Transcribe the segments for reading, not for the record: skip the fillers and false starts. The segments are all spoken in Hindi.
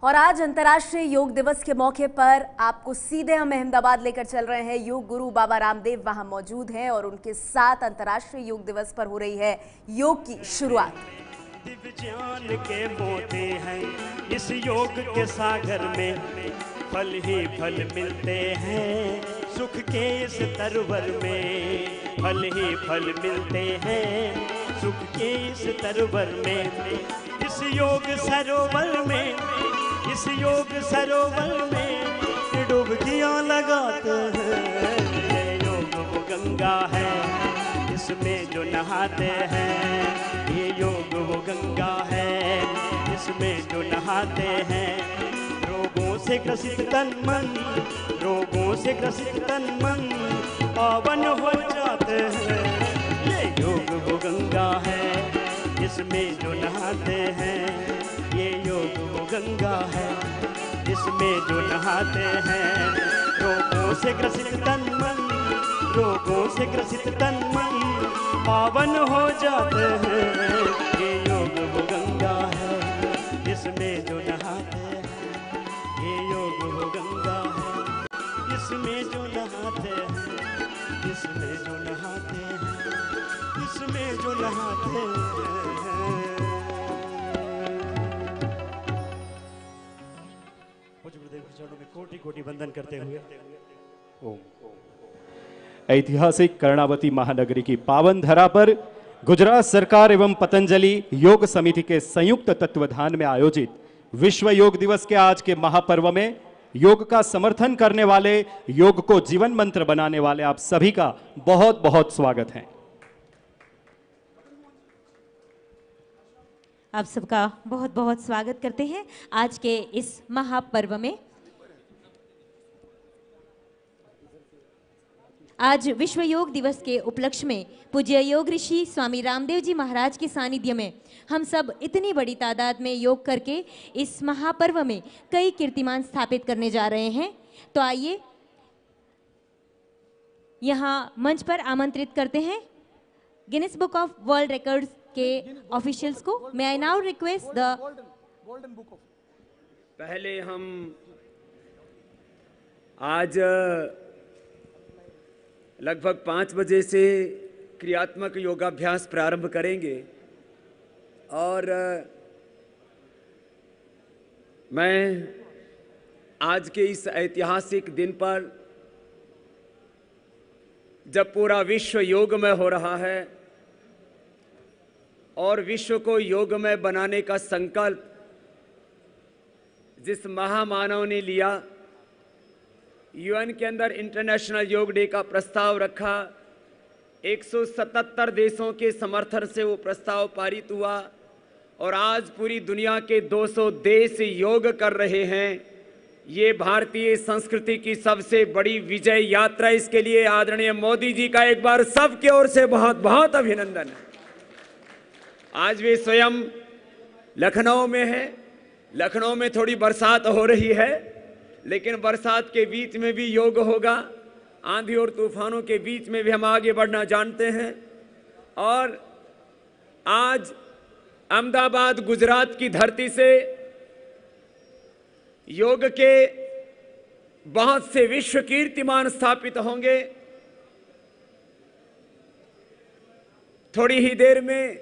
और आज अंतर्राष्ट्रीय योग दिवस के मौके पर आपको सीधे हम अहमदाबाद लेकर चल रहे हैं। योग गुरु बाबा रामदेव वहां मौजूद हैं और उनके साथ अंतर्राष्ट्रीय योग दिवस पर हो रही है योग की शुरुआत। दिव्य ज्ञान के मोती हैं इस योग के सागर में, फल ही फल मिलते हैं सुख के इस तरवर में, फल ही फल मिलते हैं सुख के इस तरवर में। इस योग सरोवर में, इस योग सरोवर में डुबकियां लगाते हैं। ये योग वो गंगा है इसमें जो नहाते हैं, ये योग वो गंगा है इसमें जो नहाते हैं। रोगों से ग्रसित तन मन, रोगों से ग्रसित तन मन पावन हो जाते हैं। ये योग वो गंगा है इसमें जो नहाते हैं, ये योग वो गंगा है इसमें जो नहाते हैं। रोगों से ग्रसित तन मन, रोगों से ग्रसित तन मन पावन हो जाते हैं। ये योग वो गंगा है इसमें जो नहाते हैं, ये योग वो गंगा है इसमें जो नहाते हैं, इसमें जो नहाते हैं, इसमें जो नहाते हैं। चरणों में कोटि कोटि वंदन करते हुए ऐतिहासिक कर्णावती महानगरी की पावन धरा पर गुजरात सरकार एवं पतंजलि योग समिति के संयुक्त तत्वाधान में आयोजित विश्व योग दिवस के आज के महापर्व में योग का समर्थन करने वाले, योग को जीवन मंत्र बनाने वाले आप सभी का बहुत बहुत स्वागत है। आप सबका बहुत बहुत स्वागत करते हैं आज के इस महापर्व में। आज विश्व योग दिवस के उपलक्ष्य में पूज्य योग ऋषि स्वामी रामदेव जी महाराज के सानिध्य में हम सब इतनी बड़ी तादाद में योग करके इस महापर्व में कई कीर्तिमान स्थापित करने जा रहे हैं। तो आइए यहाँ मंच पर आमंत्रित करते हैं Guinness Book of World Records के ऑफिशियल्स को। May I now request the golden book of. पहले हम आज लगभग 5 बजे से क्रियात्मक योगाभ्यास प्रारंभ करेंगे और मैं आज के इस ऐतिहासिक दिन पर, जब पूरा विश्व योगमय हो रहा है और विश्व को योगमय बनाने का संकल्प जिस महामानव ने लिया, यूएन के अंदर इंटरनेशनल योग डे का प्रस्ताव रखा, 177 देशों के समर्थन से वो प्रस्ताव पारित हुआ और आज पूरी दुनिया के 200 देश योग कर रहे हैं। ये भारतीय संस्कृति की सबसे बड़ी विजय यात्रा। इसके लिए आदरणीय मोदी जी का एक बार सबकी ओर से बहुत बहुत अभिनंदन है। आज वे स्वयं लखनऊ में है। लखनऊ में थोड़ी बरसात हो रही है, लेकिन बरसात के बीच में भी योग होगा, आंधी और तूफानों के बीच में भी हम आगे बढ़ना जानते हैं। और आज अहमदाबाद गुजरात की धरती से योग के बहुत से विश्व कीर्तिमान स्थापित होंगे। थोड़ी ही देर में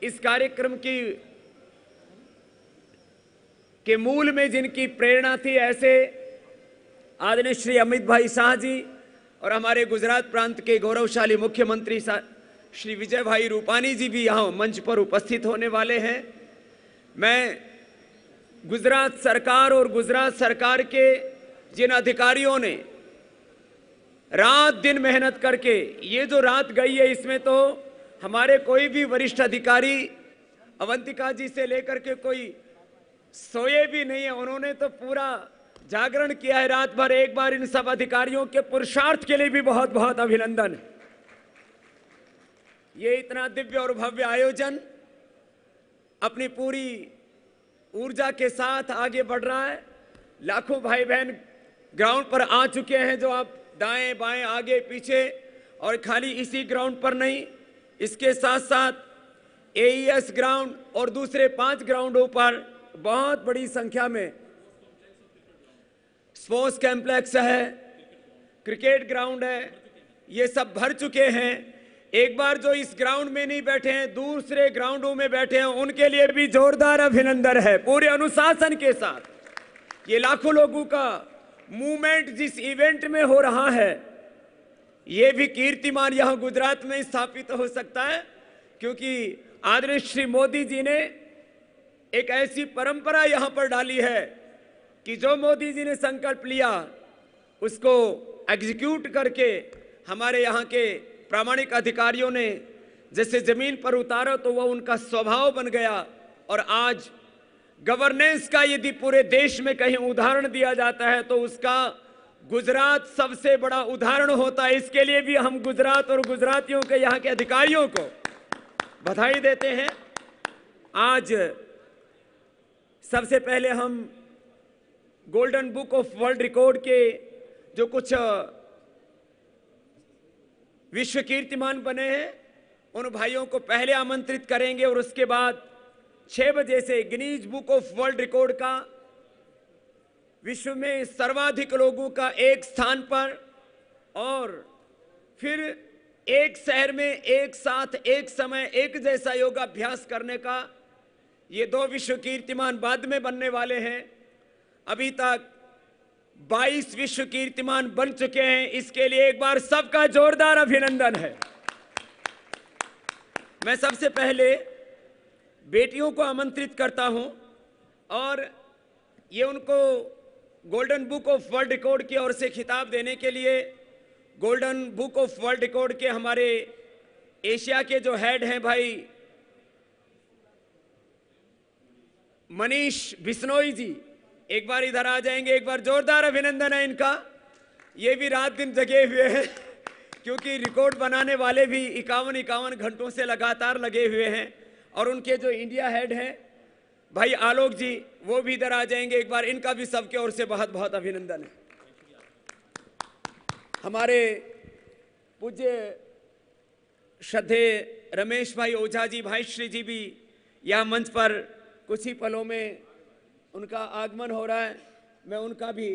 इस कार्यक्रम के मूल में जिनकी प्रेरणा थी, ऐसे आदरणीय श्री अमित भाई शाह जी और हमारे गुजरात प्रांत के गौरवशाली मुख्यमंत्री श्री विजय भाई रूपानी जी भी यहाँ मंच पर उपस्थित होने वाले हैं। मैं गुजरात सरकार और गुजरात सरकार के जिन अधिकारियों ने रात दिन मेहनत करके, ये जो रात गई है इसमें तो हमारे कोई भी वरिष्ठ अधिकारी अवंतिका जी से लेकर के कोई सोए भी नहीं है, उन्होंने तो पूरा जागरण किया है रात भर। एक बार इन सब अधिकारियों के पुरुषार्थ के लिए भी बहुत बहुत अभिनंदन। ये इतना दिव्य और भव्य आयोजन अपनी पूरी ऊर्जा के साथ आगे बढ़ रहा है। लाखों भाई बहन ग्राउंड पर आ चुके हैं, जो आप दाएं बाएं आगे पीछे, और खाली इसी ग्राउंड पर नहीं, इसके साथ साथ एईएस ग्राउंड और दूसरे 5 ग्राउंडों पर बहुत बड़ी संख्या में स्पोर्ट्स कॉम्प्लेक्स है, क्रिकेट ग्राउंड है, ये सब भर चुके हैं। एक बार जो इस ग्राउंड में नहीं बैठे हैं, दूसरे ग्राउंडों में बैठे हैं, उनके लिए भी जोरदार अभिनंदन है पूरे अनुशासन के साथ। ये लाखों लोगों का मूवमेंट जिस इवेंट में हो रहा है, ये भी कीर्तिमान यहां गुजरात में स्थापित हो सकता है, क्योंकि आदरणीय श्री मोदी जी ने एक ऐसी परंपरा यहां पर डाली है कि जो मोदी जी ने संकल्प लिया उसको एग्जीक्यूट करके हमारे यहाँ के प्रामाणिक अधिकारियों ने जैसे जमीन पर उतारा तो वह उनका स्वभाव बन गया। और आज गवर्नेंस का यदि पूरे देश में कहीं उदाहरण दिया जाता है तो उसका गुजरात सबसे बड़ा उदाहरण होता है। इसके लिए भी हम गुजरात और गुजरातियों के यहाँ के अधिकारियों को बधाई देते हैं। आज सबसे पहले हम golden book of world record के जो कुछ विश्व कीर्तिमान बने हैं उन भाइयों को पहले आमंत्रित करेंगे और उसके बाद 6 बजे से Guinness Book of world record का विश्व में सर्वाधिक लोगों का एक स्थान पर और फिर एक शहर में एक साथ एक समय एक जैसा योगाभ्यास करने का ये 2 विश्व कीर्तिमान बाद में बनने वाले हैं। अभी तक 22 विश्व कीर्तिमान बन चुके हैं। इसके लिए एक बार सबका जोरदार अभिनंदन है। मैं सबसे पहले बेटियों को आमंत्रित करता हूं और ये उनको golden book of world record की ओर से खिताब देने के लिए golden book of world record के हमारे एशिया के जो हेड हैं भाई मनीष बिश्नोई जी, एक बार इधर आ जाएंगे। एक बार जोरदार अभिनंदन है इनका। ये भी रात दिन जगे हुए हैं क्योंकि रिकॉर्ड बनाने वाले भी 51 घंटों से लगातार लगे हुए हैं। और उनके जो इंडिया हेड हैं भाई आलोक जी, वो भी इधर आ जाएंगे। एक बार इनका भी सबके ओर से बहुत बहुत अभिनंदन है। हमारे पूज्य श्रद्धेय रमेश भाई ओझा जी, भाई श्री जी भी यहाँ मंच पर कुछ ही पलों में उनका आगमन हो रहा है। मैं उनका भी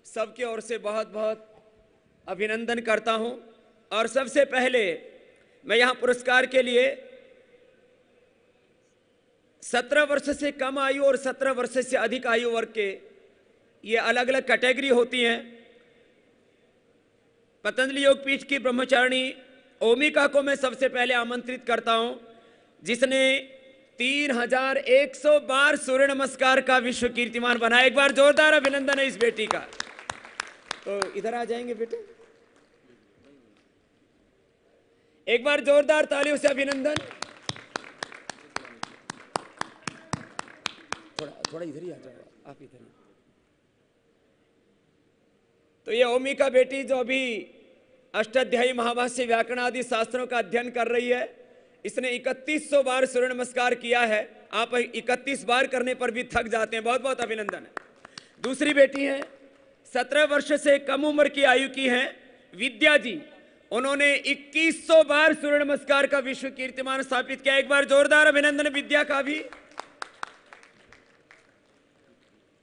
सबके ओर से बहुत बहुत अभिनंदन करता हूं। और सबसे पहले मैं यहाँ पुरस्कार के लिए 17 वर्ष से कम आयु और 17 वर्ष से अधिक आयु वर्ग के ये अलग अलग कैटेगरी होती हैं। पतंजलि योगपीठ की ब्रह्मचारिणी ओमिका को मैं सबसे पहले आमंत्रित करता हूं, जिसने 3100 बार सूर्य नमस्कार का विश्व कीर्तिमान बनाया। एक बार जोरदार अभिनंदन है इस बेटी का। तो इधर आ जाएंगे बेटे, एक बार जोरदार तालियों से अभिनंदन। थोड़ा इधर ही आ जाओ, आप इधर ही। तो ये ओमिका बेटी जो अभी अष्टाध्यायी महाभाष्य व्याकरण आदि शास्त्रों का अध्ययन कर रही है, इसने 3100 बार सूर्य नमस्कार किया है। आप 31 बार करने पर भी थक जाते हैं। बहुत बहुत अभिनंदन है। दूसरी बेटी है 17 वर्ष से कम उम्र की आयु की हैं विद्या जी। उन्होंने 2100 बार सूर्य नमस्कार का विश्व कीर्तिमान स्थापित किया। एक बार जोरदार अभिनंदन विद्या का भी।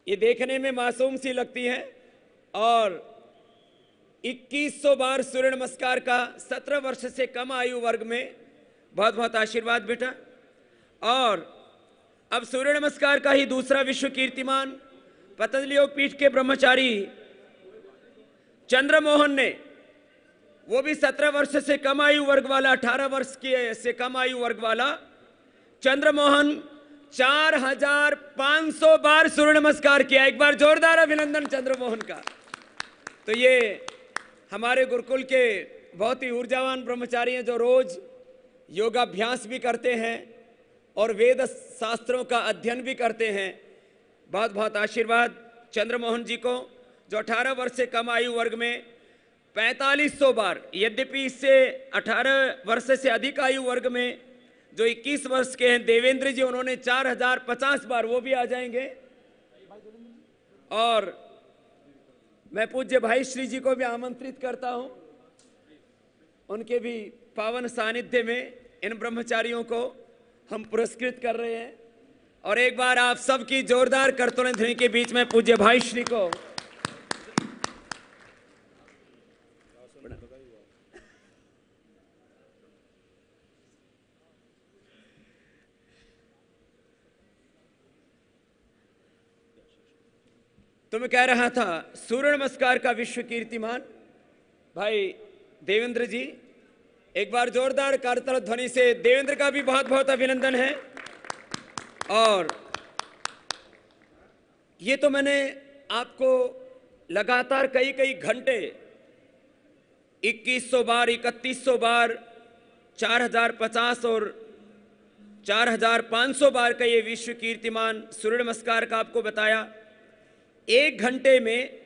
ये देखने में मासूम सी लगती है और 2100 बार सूर्य नमस्कार का 17 वर्ष से कम आयु वर्ग में। बहुत बहुत आशीर्वाद बेटा। और अब सूर्य नमस्कार का ही दूसरा विश्व कीर्तिमान पतंजलि योगपीठ के ब्रह्मचारी चंद्रमोहन ने, वो भी 17 वर्ष से कम आयु वर्ग वाला, 18 वर्ष के से कम आयु वर्ग वाला चंद्रमोहन 4500 बार सूर्य नमस्कार किया। एक बार जोरदार अभिनंदन चंद्रमोहन का। तो ये हमारे गुरुकुल के बहुत ही ऊर्जावान ब्रह्मचारी हैं जो रोज योगाभ्यास भी करते हैं और वेद शास्त्रों का अध्ययन भी करते हैं। बहुत बहुत आशीर्वाद चंद्रमोहन जी को, जो 18 वर्ष से कम आयु वर्ग में 4500 बार, यद्यपि इससे 18 वर्ष से अधिक आयु वर्ग में जो 21 वर्ष के हैं देवेंद्र जी, उन्होंने 4050 बार, वो भी आ जाएंगे। और मैं पूज्य भाई श्री जी को भी आमंत्रित करता हूं। उनके भी पावन सानिध्य में इन ब्रह्मचारियों को हम पुरस्कृत कर रहे हैं। और एक बार आप सबकी जोरदार करतुल्य ध्वनि के बीच में पूज्य भाई श्री को तो मैं कह रहा था सूर्य नमस्कार का विश्व कीर्तिमान भाई देवेंद्र जी, एक बार जोरदार करताल ध्वनि से देवेंद्र का भी बहुत बहुत अभिनंदन है। और ये तो मैंने आपको लगातार कई कई घंटे 2100 बार 3100 बार 4050 और 4500 बार का ये विश्व कीर्तिमान सूर्य नमस्कार का आपको बताया। एक घंटे में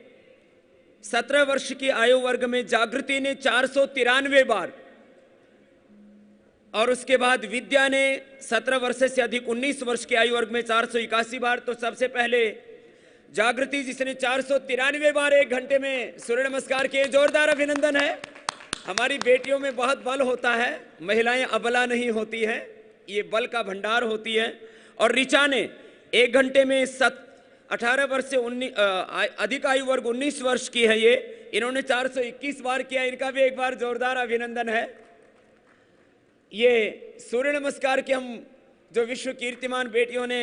17 वर्ष की आयु वर्ग में जागृति ने 493 बार और उसके बाद विद्या ने 17 वर्ष से अधिक 19 वर्ष की आयु वर्ग में 481 बार। तो सबसे पहले जागृति जिसने 493 बार एक घंटे में सूर्य नमस्कार किए, जोरदार अभिनंदन है। हमारी बेटियों में बहुत बल होता है, महिलाएं अबला नहीं होती हैं, ये बल का भंडार होती है। और ऋचा ने एक घंटे में 18 वर्ष से अधिक आयु वर्ग 19 वर्ष की है, ये इन्होंने 421 बार किया, इनका भी एक बार जोरदार अभिनंदन है। ये सूर्य नमस्कार के हम जो विश्व कीर्तिमान बेटियों ने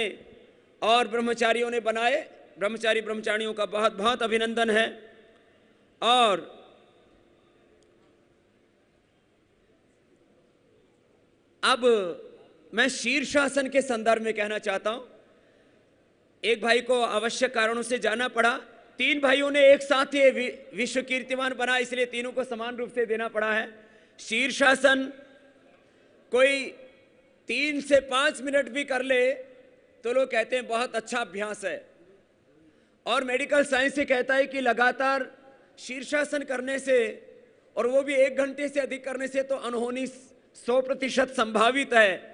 और ब्रह्मचारियों ने बनाए, ब्रह्मचारी ब्रह्मचारियों का बहुत बहुत अभिनंदन है। और अब मैं शीर्षासन के संदर्भ में कहना चाहता हूं। एक भाई को आवश्यक कारणों से जाना पड़ा, 3 भाइयों ने एक साथ ये विश्व कीर्तिमान बना, इसलिए तीनों को समान रूप से देना पड़ा है। शीर्षासन कोई 3 से 5 मिनट भी कर ले तो लोग कहते हैं बहुत अच्छा अभ्यास है। और मेडिकल साइंस से कहता है कि लगातार शीर्षासन करने से, और वो भी 1 घंटे से अधिक करने से, तो अनहोनी 100% संभावित है।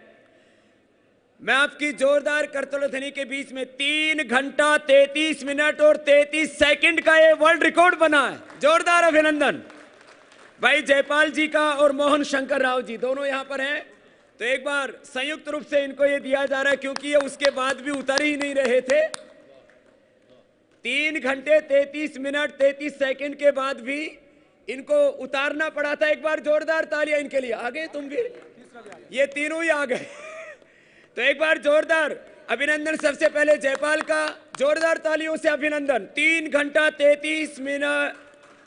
मैं आपकी जोरदार करताल ध्वनि के बीच में 3 घंटा 33 मिनट और 33 सेकंड का ये वर्ल्ड रिकॉर्ड बना है, जोरदार अभिनंदन। भाई जयपाल जी का और मोहन शंकर राव जी दोनों यहां पर हैं, तो एक बार संयुक्त रूप से इनको ये दिया जा रहा है, क्योंकि ये उसके बाद भी उतर ही नहीं रहे थे। 3 घंटे 33 मिनट 33 सेकंड के बाद भी इनको उतारना पड़ा था। एक बार जोरदार तालियां इनके लिए। आ गए तुम भी, ये तीनों ही आ गए। तो एक बार जोरदार अभिनंदन। सबसे पहले जयपाल का जोरदार तालियों से अभिनंदन। 3 घंटा 33 मिनट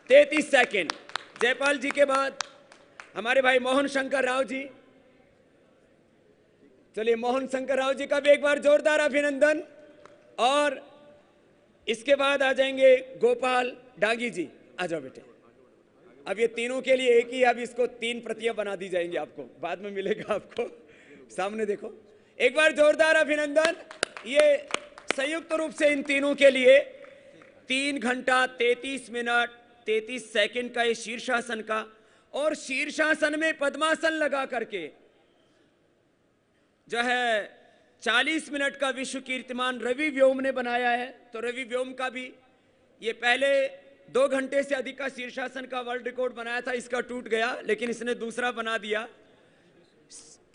33 सेकंड जयपाल जी के बाद हमारे भाई मोहन शंकर राव जी। चलिए मोहन शंकर राव जी का भी एक बार जोरदार अभिनंदन। और इसके बाद आ जाएंगे गोपाल डांगी जी। आ जाओ बेटे। अब ये तीनों के लिए एक ही, अब इसको 3 प्रतियां बना दी जाएंगी, आपको बाद में मिलेगा। आपको सामने देखो, एक बार जोरदार अभिनंदन। ये संयुक्त रूप से इन तीनों के लिए 3 घंटा 33 मिनट 33 सेकंड का ये शीर्षासन का। और शीर्षासन में पद्मासन लगा करके जो है 40 मिनट का विश्व कीर्तिमान रवि व्योम ने बनाया है। तो रवि व्योम का भी ये पहले 2 घंटे से अधिक का शीर्षासन का वर्ल्ड रिकॉर्ड बनाया था, इसका टूट गया, लेकिन इसने दूसरा बना दिया।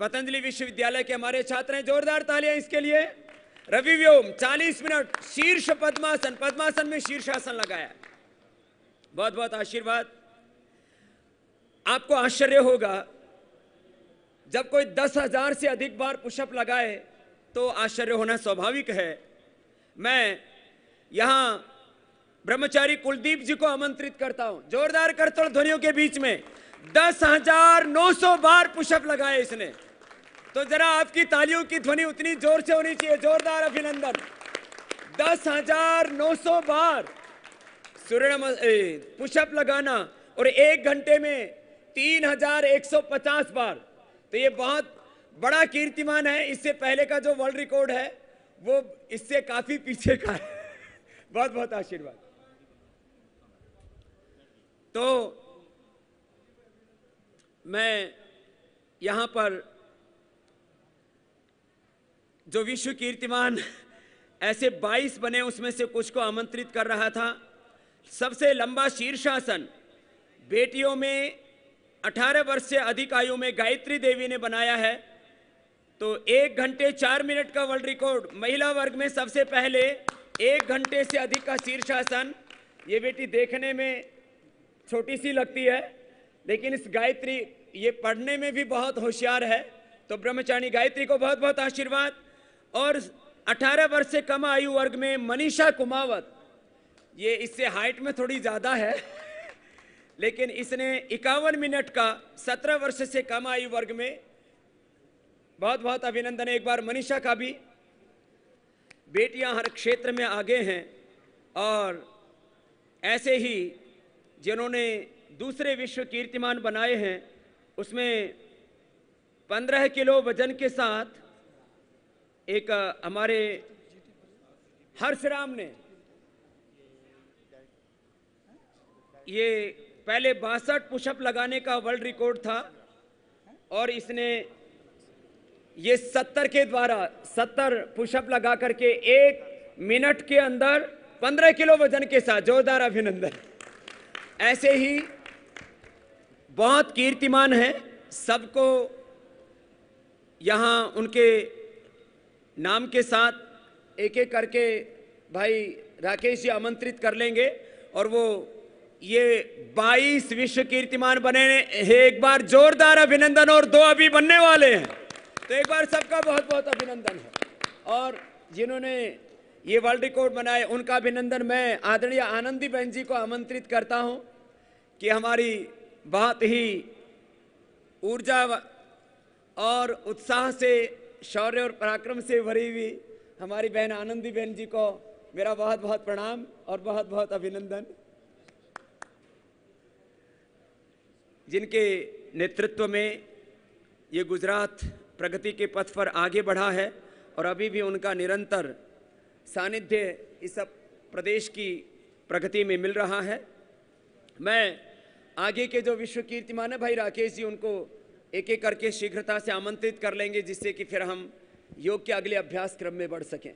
पतंजलि विश्वविद्यालय के हमारे छात्र हैं, जोरदार तालियां इसके लिए। रवि व्योम 40 मिनट शीर्ष पद्मासन, पद्मासन में शीर्षासन लगाया। बहुत बहुत आशीर्वाद। आपको आश्चर्य होगा जब कोई 10,000 से अधिक बार पुशअप लगाए तो आश्चर्य होना स्वाभाविक है। मैं यहां ब्रह्मचारी कुलदीप जी को आमंत्रित करता हूं, जोरदार करताल ध्वनियों के बीच में 10,900 बार पुशअप लगाए इसने। तो जरा आपकी तालियों की ध्वनि उतनी जोर से होनी चाहिए। जोरदार अभिनंदन। 10,900 बार सूर्य पुशअप लगाना और 1 घंटे में 3,150 बार, तो ये बहुत बड़ा कीर्तिमान है। इससे पहले का जो वर्ल्ड रिकॉर्ड है वो इससे काफी पीछे का है। बहुत बहुत आशीर्वाद। तो मैं यहां पर जो विश्व कीर्तिमान ऐसे 22 बने उसमें से कुछ को आमंत्रित कर रहा था। सबसे लंबा शीर्षासन बेटियों में 18 वर्ष से अधिक आयु में गायत्री देवी ने बनाया है। तो 1 घंटे 4 मिनट का वर्ल्ड रिकॉर्ड। महिला वर्ग में सबसे पहले 1 घंटे से अधिक का शीर्षासन। ये बेटी देखने में छोटी सी लगती है, लेकिन इस गायत्री ये पढ़ने में भी बहुत होशियार है। तो ब्रह्मचारी गायत्री को बहुत बहुत आशीर्वाद। और 18 वर्ष से कम आयु वर्ग में मनीषा कुमावत, ये इससे हाइट में थोड़ी ज़्यादा है, लेकिन इसने 51 मिनट का 17 वर्ष से कम आयु वर्ग में, बहुत बहुत अभिनंदन। एक बार मनीषा का भी, बेटियां हर क्षेत्र में आगे हैं। और ऐसे ही जिन्होंने दूसरे विश्व कीर्तिमान बनाए हैं, उसमें 15 किलो वजन के साथ एक हमारे हर्षराम ने, ये पहले 62 पुशअप लगाने का वर्ल्ड रिकॉर्ड था और इसने ये 70 के द्वारा 70 पुशअप लगा करके 1 मिनट के अंदर 15 किलो वजन के साथ, जोरदार अभिनंदन। ऐसे ही बहुत कीर्तिमान हैं, सबको यहाँ उनके नाम के साथ एक एक करके भाई राकेश जी आमंत्रित कर लेंगे और वो ये 22 विश्व कीर्तिमान बने हैं। एक बार जोरदार अभिनंदन, और 2 अभी बनने वाले हैं, तो एक बार सबका बहुत बहुत अभिनंदन है। और जिन्होंने ये वर्ल्ड रिकॉर्ड बनाए उनका अभिनंदन मैं आदरणीय आनंदी बहन जी को आमंत्रित करता हूं कि हमारी बहुत ही ऊर्जा और उत्साह से, शौर्य और पराक्रम से भरी हुई हमारी बहन आनंदी बहन जी को मेरा बहुत बहुत प्रणाम और बहुत बहुत अभिनंदन, जिनके नेतृत्व में ये गुजरात प्रगति के पथ पर आगे बढ़ा है और अभी भी उनका निरंतर सानिध्य इस प्रदेश की प्रगति में मिल रहा है। मैं आगे के जो विश्व कीर्तिमान है भाई राकेश जी, उनको एक एक करके शीघ्रता से आमंत्रित कर लेंगे, जिससे कि फिर हम योग के अगले अभ्यास क्रम में बढ़ सकें।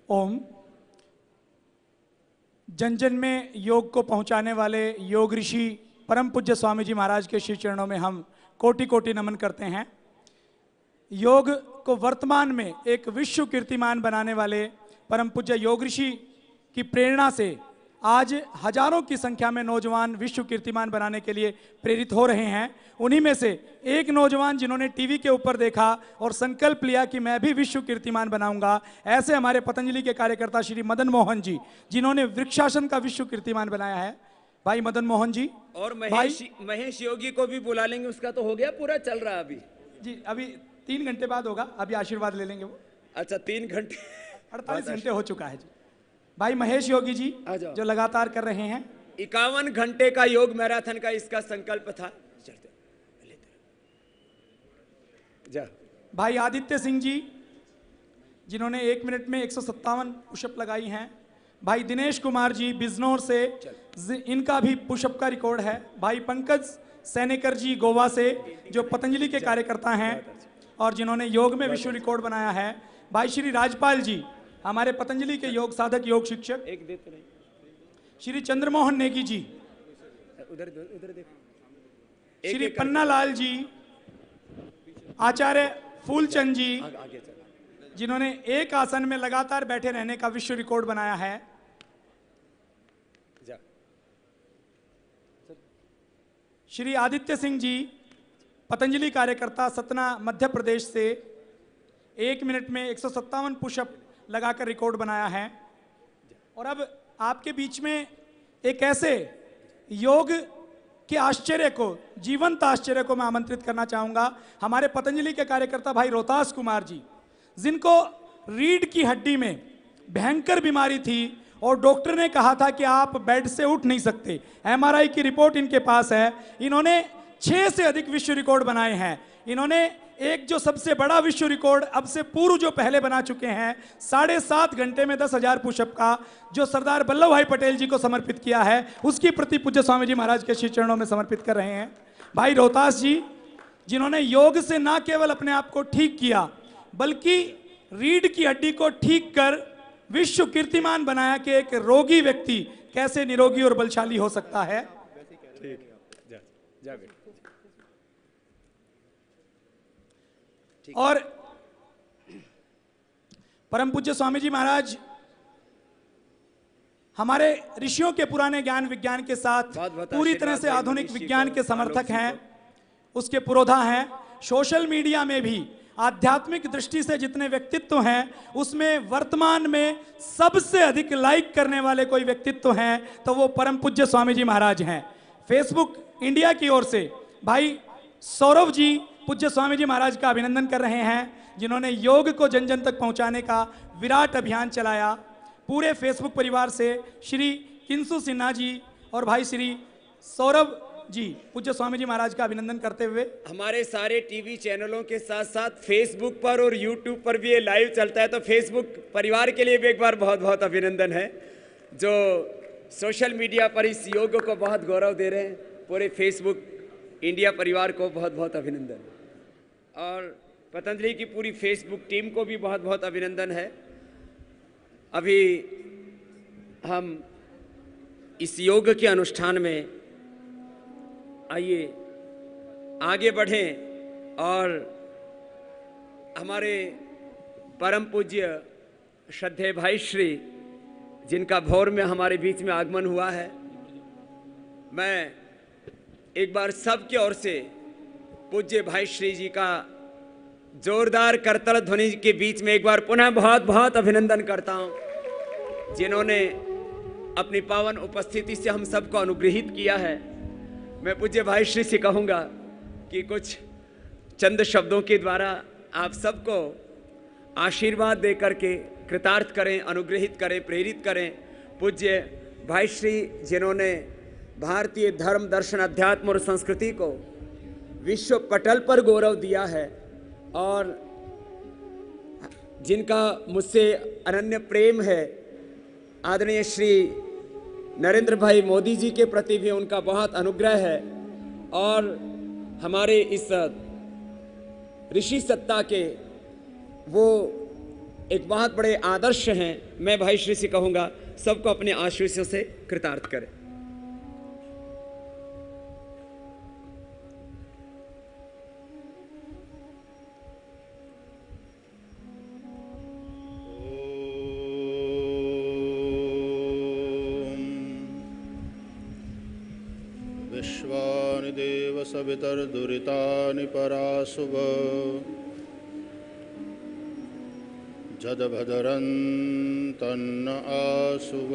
ओम। जन जन में योग को पहुंचाने वाले योग ऋषि परम पूज्य स्वामी जी महाराज के श्री चरणों में हम कोटि कोटि नमन करते हैं। योग को वर्तमान में एक विश्व कीर्तिमान बनाने वाले परम पूज्य योग ऋषि की प्रेरणा से आज हजारों की संख्या में नौजवान विश्व कीर्तिमान बनाने के लिए प्रेरित हो रहे हैं। उन्हीं में से एक नौजवान जिन्होंने टीवी के ऊपर देखा और संकल्प लिया कि मैं भी विश्व कीर्तिमान बनाऊंगा, ऐसे हमारे पतंजलि के कार्यकर्ता श्री मदन मोहन जी, जिन्होंने वृक्षासन का विश्व कीर्तिमान बनाया है। भाई मदन मोहन जी और महेश योगी को भी बुला लेंगे, उसका तो हो गया पूरा, चल रहा है अभी जी, अभी 3 घंटे बाद होगा, अभी आशीर्वाद ले लेंगे वो। अच्छा 3 घंटे 48 घंटे हो चुका है जी। भाई महेश योगी जी जो लगातार कर रहे हैं, 51 घंटे का योग मैराथन का इसका संकल्प था। चलते जा। भाई आदित्य सिंह जी जिन्होंने 1 मिनट में 157 पुशअप लगाई हैं। भाई दिनेश कुमार जी बिजनौर से, इनका भी पुशअप का रिकॉर्ड है। भाई पंकज सैनेकर जी गोवा से, जो पतंजलि के कार्यकर्ता हैं और जिन्होंने योग में विश्व रिकॉर्ड बनाया है। भाई श्री राजपाल जी, हमारे पतंजलि के योग साधक, योग शिक्षक। एक देते नहीं। श्री चंद्रमोहन नेगी जी, उधर देखो। श्री पन्ना लाल जी, आचार्य फूलचंद जी, जिन्होंने एक आसन में लगातार बैठे रहने का विश्व रिकॉर्ड बनाया है। श्री आदित्य सिंह जी, पतंजलि कार्यकर्ता, सतना मध्य प्रदेश से, 1 मिनट में 157 पुशअप लगाकर रिकॉर्ड बनाया है। और अब आपके बीच में एक ऐसे योग के आश्चर्य को, जीवंत आश्चर्य को मैं आमंत्रित करना चाहूंगा। हमारे पतंजलि के कार्यकर्ता भाई रोहतास कुमार जी, जिनको रीढ़ की हड्डी में भयंकर बीमारी थी और डॉक्टर ने कहा था कि आप बेड से उठ नहीं सकते। एमआरआई की रिपोर्ट इनके पास है। इन्होंने 6 से अधिक विश्व रिकॉर्ड बनाए हैं। इन्होंने एक जो सबसे बड़ा विश्व रिकॉर्ड अब से पूर्व जो पहले बना चुके हैं, 7.5 घंटे में 10,000 पुशअप का, जो सरदार वल्लभ भाई पटेल जी को समर्पित किया है, उसकी प्रति पूज्य स्वामी जी महाराज के श्री चरणों में समर्पित कर रहे हैं। भाई रोहतास जी, जिन्होंने योग से ना केवल अपने आप को ठीक किया, बल्कि रीढ़ की हड्डी को ठीक कर विश्व कीर्तिमान बनाया कि एक रोगी व्यक्ति कैसे निरोगी और बलशाली हो सकता है। और परम पूज्य स्वामी जी महाराज हमारे ऋषियों के पुराने ज्ञान विज्ञान के साथ पूरी तरह से आधुनिक विज्ञान के समर्थक हैं, उसके पुरोधा हैं। सोशल मीडिया में भी आध्यात्मिक दृष्टि से जितने व्यक्तित्व हैं उसमें वर्तमान में सबसे अधिक लाइक करने वाले कोई व्यक्तित्व हैं तो वो परम पूज्य स्वामी जी महाराज हैं। फेसबुक इंडिया की ओर से भाई सौरभ जी पूज्य स्वामी जी महाराज का अभिनंदन कर रहे हैं, जिन्होंने योग को जन जन तक पहुंचाने का विराट अभियान चलाया। पूरे फेसबुक परिवार से श्री किंसु सिन्हा जी और भाई श्री सौरभ जी पूज्य स्वामी जी महाराज का अभिनंदन करते हुए हमारे सारे टीवी चैनलों के साथ साथ फेसबुक पर और यूट्यूब पर भी ये लाइव चलता है, तो फेसबुक परिवार के लिए भी एक बार बहुत बहुत अभिनंदन है, जो सोशल मीडिया पर इस योग को बहुत गौरव दे रहे हैं। पूरे फेसबुक इंडिया परिवार को बहुत बहुत अभिनंदन, और पतंजलि की पूरी फेसबुक टीम को भी बहुत बहुत अभिनंदन है। अभी हम इस योग के अनुष्ठान में आइए आगे बढ़ें और हमारे परम पूज्य श्रद्धेय भाई श्री, जिनका भोर में हमारे बीच में आगमन हुआ है, मैं एक बार सबके ओर से पूज्य भाई श्री जी का जोरदार करतल ध्वनि के बीच में एक बार पुनः बहुत बहुत अभिनंदन करता हूं, जिन्होंने अपनी पावन उपस्थिति से हम सबको अनुग्रहित किया है। मैं पूज्य भाई श्री से कहूँगा कि कुछ चंद शब्दों के द्वारा आप सबको आशीर्वाद दे करके कृतार्थ करें, अनुग्रहित करें, प्रेरित करें। पूज्य भाई श्री जिन्होंने भारतीय धर्म, दर्शन, अध्यात्म और संस्कृति को विश्व पटल पर गौरव दिया है, और जिनका मुझसे अनन्य प्रेम है, आदरणीय श्री नरेंद्र भाई मोदी जी के प्रति भी उनका बहुत अनुग्रह है, और हमारे इस ऋषि सत्ता के वो एक बहुत बड़े आदर्श हैं। मैं भाई श्री से कहूँगा सबको अपने आशीर्वादों से कृतार्थ करें। विश्वानि देव सवितर्दुरितानि पराशुभ जदभदरन्तन्न आशुभ।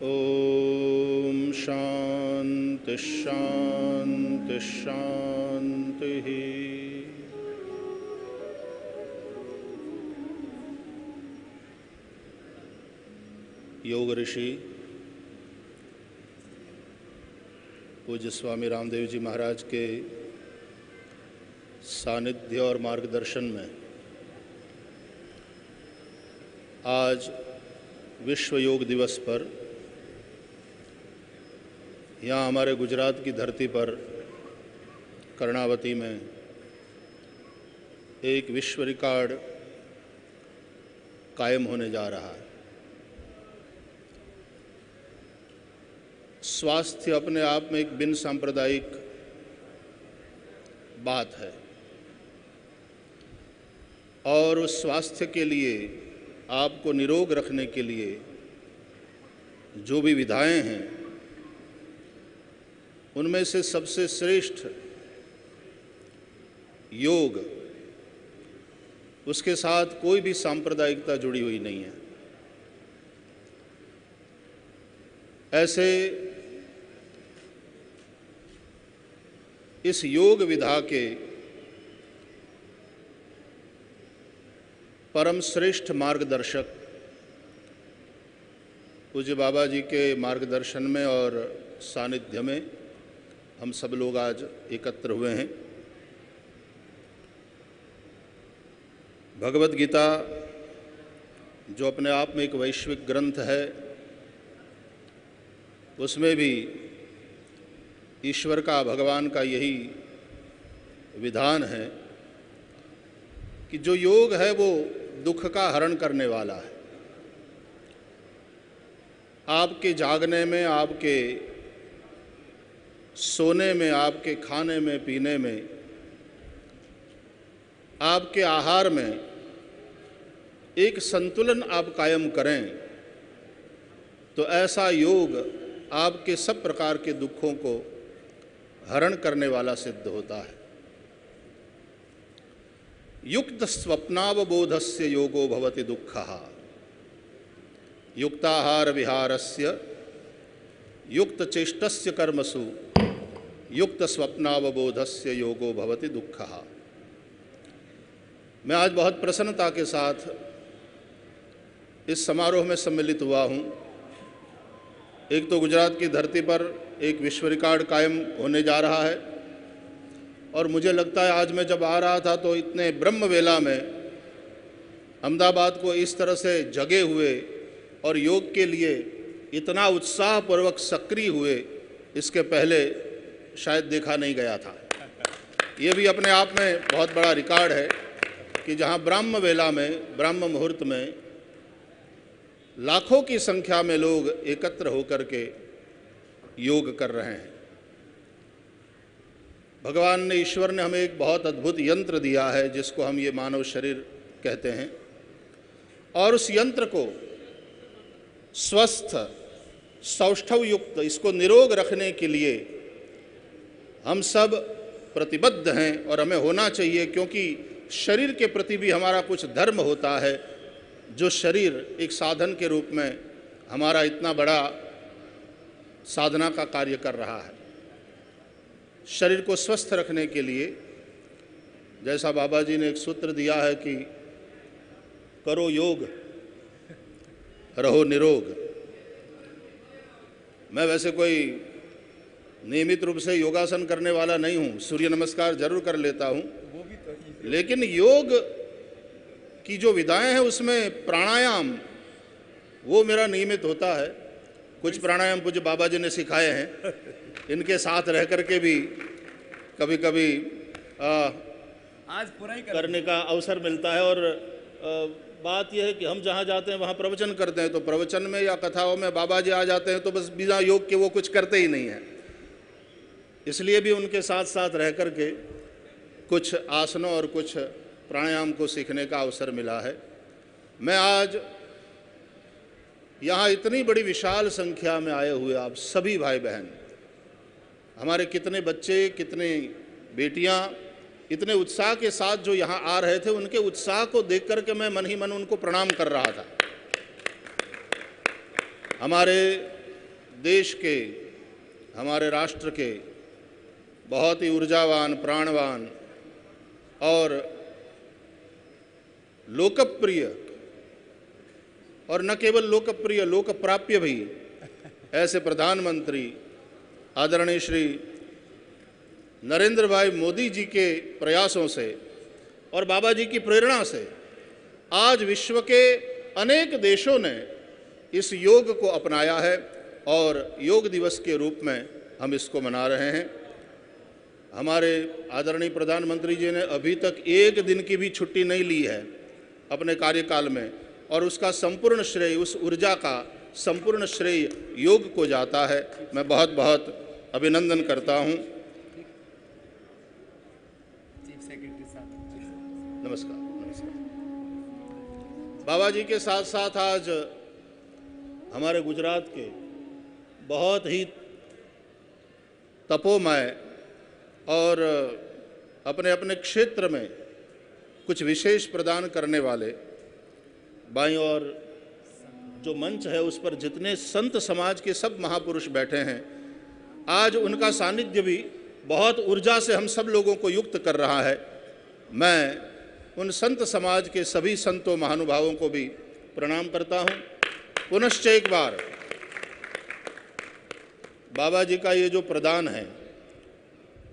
ओम शांति शांति शांति। योग ऋषि पूज्य स्वामी रामदेव जी महाराज के सानिध्य और मार्गदर्शन में आज विश्व योग दिवस पर यहाँ हमारे गुजरात की धरती पर कर्णावती में एक विश्व रिकॉर्ड कायम होने जा रहा है। स्वास्थ्य अपने आप में एक बिन सांप्रदायिक बात है, और उस स्वास्थ्य के लिए, आपको निरोग रखने के लिए जो भी विधाएं हैं, उनमें से सबसे श्रेष्ठ योग, उसके साथ कोई भी सांप्रदायिकता जुड़ी हुई नहीं है। ऐसे इस योग विधा के परम श्रेष्ठ मार्गदर्शक पूज्य बाबा जी के मार्गदर्शन में और सानिध्य में हम सब लोग आज एकत्र हुए हैं। भगवत गीता जो अपने आप में एक वैश्विक ग्रंथ है, उसमें भी ईश्वर का, भगवान का यही विधान है कि जो योग है वो दुख का हरण करने वाला है। आपके जागने में, आपके सोने में, आपके खाने में, पीने में, आपके आहार में एक संतुलन आप कायम करें तो ऐसा योग आपके सब प्रकार के दुखों को हरण करने वाला सिद्ध होता है। युक्त स्वप्नावबोधस्य योगो भवति दुःखः, युक्ताहार विहारस्य युक्त चेष्टस्य कर्मसु युक्त स्वप्नावबोधस्य योगो भवति दुःखः। मैं आज बहुत प्रसन्नता के साथ इस समारोह में सम्मिलित हुआ हूँ। एक तो गुजरात की धरती पर एक विश्व रिकॉर्ड कायम होने जा रहा है, और मुझे लगता है आज मैं जब आ रहा था तो इतने ब्रह्म वेला में अहमदाबाद को इस तरह से जगे हुए और योग के लिए इतना उत्साहपूर्वक सक्रिय हुए, इसके पहले शायद देखा नहीं गया था। ये भी अपने आप में बहुत बड़ा रिकॉर्ड है कि जहाँ ब्रह्म वेला में, ब्रह्म मुहूर्त में लाखों की संख्या में लोग एकत्र होकर के योग कर रहे हैं। भगवान ने, ईश्वर ने हमें एक बहुत अद्भुत यंत्र दिया है जिसको हम ये मानव शरीर कहते हैं, और उस यंत्र को स्वस्थ सौष्ठव युक्त, इसको निरोग रखने के लिए हम सब प्रतिबद्ध हैं और हमें होना चाहिए, क्योंकि शरीर के प्रति भी हमारा कुछ धर्म होता है। जो शरीर एक साधन के रूप में हमारा इतना बड़ा साधना का कार्य कर रहा है। शरीर को स्वस्थ रखने के लिए, जैसा बाबा जी ने एक सूत्र दिया है कि करो योग रहो निरोग। मैं वैसे कोई नियमित रूप से योगासन करने वाला नहीं हूँ, सूर्य नमस्कार जरूर कर लेता हूँ, लेकिन योग की जो विधाएं हैं उसमें प्राणायाम वो मेरा नियमित होता है। कुछ प्राणायाम पूज्य बाबा जी ने सिखाए हैं, इनके साथ रह करके भी कभी कभी आज पूरा ही करने का अवसर मिलता है। और बात यह है कि हम जहाँ जाते हैं वहाँ प्रवचन करते हैं, तो प्रवचन में या कथाओं में बाबा जी आ जाते हैं तो बस बिना योग के वो कुछ करते ही नहीं हैं। इसलिए भी उनके साथ साथ रह कर के कुछ आसनों और कुछ प्राणायाम को सीखने का अवसर मिला है। मैं आज यहाँ इतनी बड़ी विशाल संख्या में आए हुए आप सभी भाई बहन, हमारे कितने बच्चे, कितने बेटियाँ इतने उत्साह के साथ जो यहाँ आ रहे थे, उनके उत्साह को देख कर के मैं मन ही मन उनको प्रणाम कर रहा था। हमारे देश के, हमारे राष्ट्र के बहुत ही ऊर्जावान, प्राणवान और लोकप्रिय, और न केवल लोकप्रिय, लोकप्राप्य भी ऐसे प्रधानमंत्री आदरणीय श्री नरेंद्र भाई मोदी जी के प्रयासों से और बाबा जी की प्रेरणा से आज विश्व के अनेक देशों ने इस योग को अपनाया है, और योग दिवस के रूप में हम इसको मना रहे हैं। हमारे आदरणीय प्रधानमंत्री जी ने अभी तक एक दिन की भी छुट्टी नहीं ली है अपने कार्यकाल में, और उसका संपूर्ण श्रेय, उस ऊर्जा का संपूर्ण श्रेय योग को जाता है। मैं बहुत बहुत अभिनंदन करता हूँ। नमस्कार। नमस्कार। बाबा जी के साथ साथ आज हमारे गुजरात के बहुत ही तपोमय और अपने अपने क्षेत्र में कुछ विशेष प्रदान करने वाले, बाईं और जो मंच है उस पर जितने संत समाज के सब महापुरुष बैठे हैं, आज उनका सानिध्य भी बहुत ऊर्जा से हम सब लोगों को युक्त कर रहा है। मैं उन संत समाज के सभी संतों महानुभावों को भी प्रणाम करता हूँ। पुनश्च एक बार बाबा जी का ये जो प्रदान है,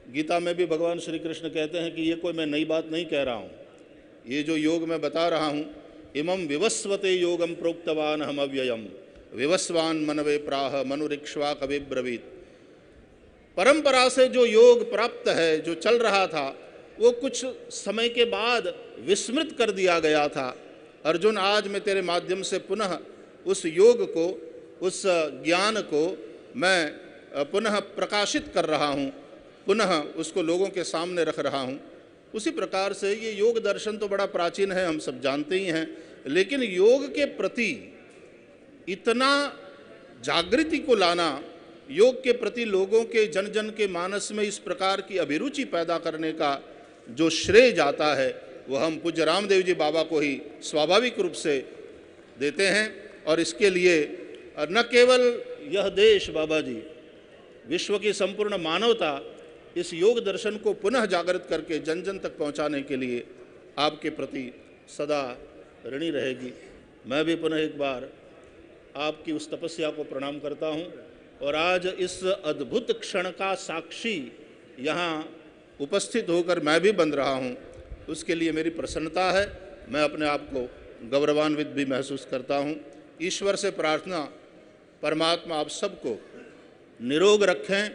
गीता में भी भगवान श्री कृष्ण कहते हैं कि ये कोई मैं नई बात नहीं कह रहा हूँ, ये जो योग मैं बता रहा हूँ, इमं विवस्वते योगम प्रोक्तवान हम अव्ययम विवस्वान मनवे प्राह मनुरिक्ष्वा कवि ब्रवीत। परंपरा से जो योग प्राप्त है, जो चल रहा था, वो कुछ समय के बाद विस्मृत कर दिया गया था। अर्जुन, आज मैं तेरे माध्यम से पुनः उस योग को, उस ज्ञान को मैं पुनः प्रकाशित कर रहा हूँ, पुनः उसको लोगों के सामने रख रहा हूँ। उसी प्रकार से ये योग दर्शन तो बड़ा प्राचीन है, हम सब जानते ही हैं, लेकिन योग के प्रति इतना जागृति को लाना योग के प्रति लोगों के जन जन के मानस में इस प्रकार की अभिरुचि पैदा करने का जो श्रेय जाता है वह हम पूज्य रामदेव जी बाबा को ही स्वाभाविक रूप से देते हैं। और इसके लिए न केवल यह देश बाबा जी, विश्व की संपूर्ण मानवता इस योग दर्शन को पुनः जागृत करके जन जन तक पहुंचाने के लिए आपके प्रति सदा ऋणी रहेगी। मैं भी पुनः एक बार आपकी उस तपस्या को प्रणाम करता हूं और आज इस अद्भुत क्षण का साक्षी यहाँ उपस्थित होकर मैं भी बन रहा हूँ, उसके लिए मेरी प्रसन्नता है। मैं अपने आप को गौरवान्वित भी महसूस करता हूँ। ईश्वर से प्रार्थना, परमात्मा आप सबको निरोग रखें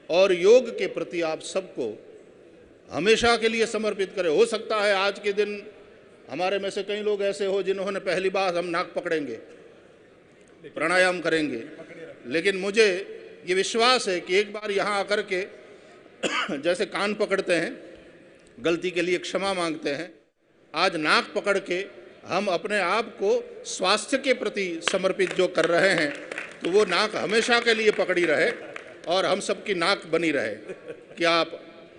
और योग के प्रति आप सबको हमेशा के लिए समर्पित करें। हो सकता है आज के दिन हमारे में से कई लोग ऐसे हो जिन्होंने पहली बार हम नाक पकड़ेंगे, प्राणायाम करेंगे, लेकिन मुझे ये विश्वास है कि एक बार यहाँ आकर के जैसे कान पकड़ते हैं, गलती के लिए क्षमा मांगते हैं, आज नाक पकड़ के हम अपने आप को स्वास्थ्य के प्रति समर्पित जो कर रहे हैं, तो वो नाक हमेशा के लिए पकड़ी रहे और हम सबकी नाक बनी रहे कि आप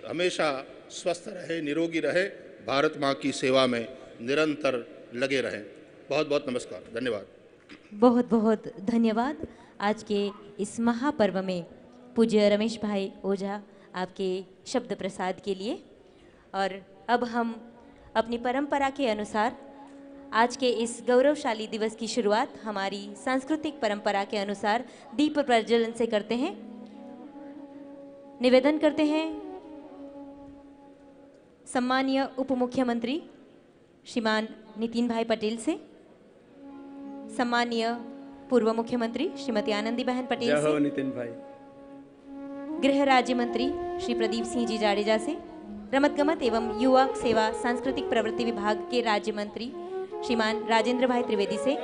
हमेशा स्वस्थ रहे, निरोगी रहे, भारत माँ की सेवा में निरंतर लगे रहें। बहुत बहुत नमस्कार, धन्यवाद। बहुत बहुत धन्यवाद। आज के इस महापर्व में पूज्य रमेश भाई ओझा आपके शब्द प्रसाद के लिए। और अब हम अपनी परंपरा के अनुसार आज के इस गौरवशाली दिवस की शुरुआत हमारी सांस्कृतिक परंपरा के अनुसार दीप प्रज्वलन से करते हैं। निवेदन करते हैं सम्मानीय उप मुख्यमंत्री श्रीमान नितिन भाई पटेल से, सम्मानीय पूर्व मुख्यमंत्री श्रीमती आनंदीबेन पटेल से, नितिन भाई, गृह राज्य मंत्री श्री प्रदीप सिंह जी जाडेजा से, रमतगमत एवं युवा सेवा सांस्कृतिक प्रवृत्ति विभाग के राज्य मंत्री श्रीमान राजेंद्र भाई त्रिवेदी से,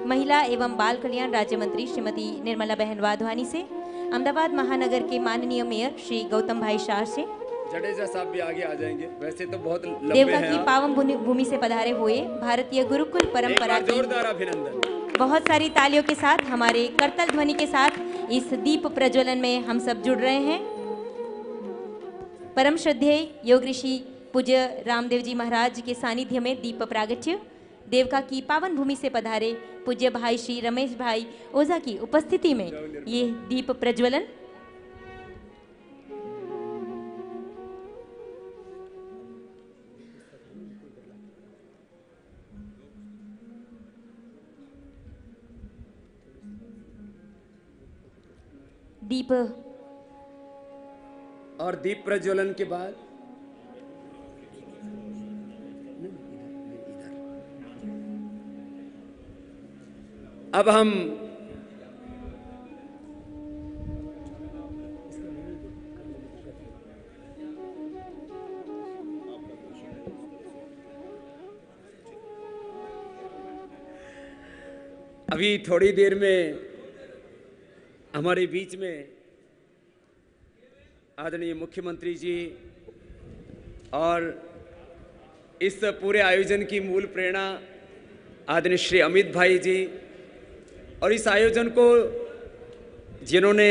महिला एवं बाल कल्याण राज्य मंत्री श्रीमती निर्मला बहन वाधवानी से, अहमदाबाद महानगर के माननीय मेयर श्री गौतम भाई शाह से, जडेजा साहब भी आगे आ जाएंगे, वैसे तो बहुत लंबे देवका हैं की आप। पावन भूमि से पधारे हुए भारतीय गुरुकुल परंपरा एक बार जोरदार अभिनंदन। बहुत सारी तालियों के साथ, हमारे करतल ध्वनि के साथ इस दीप प्रज्वलन में हम सब जुड़ रहे हैं। परम श्रद्धेय योग ऋषि पूज्य रामदेव जी महाराज के सानिध्य में दीप प्रागट्य, देवका की पावन भूमि से पधारे पूज्य भाई श्री रमेश भाई ओझा की उपस्थिति में ये दीप प्रज्वलन। दीप और दीप प्रज्वलन के बाद अब हम अभी थोड़ी देर में हमारे बीच में आदरणीय मुख्यमंत्री जी और इस पूरे आयोजन की मूल प्रेरणा आदरणीय श्री अमित भाई जी और इस आयोजन को जिन्होंने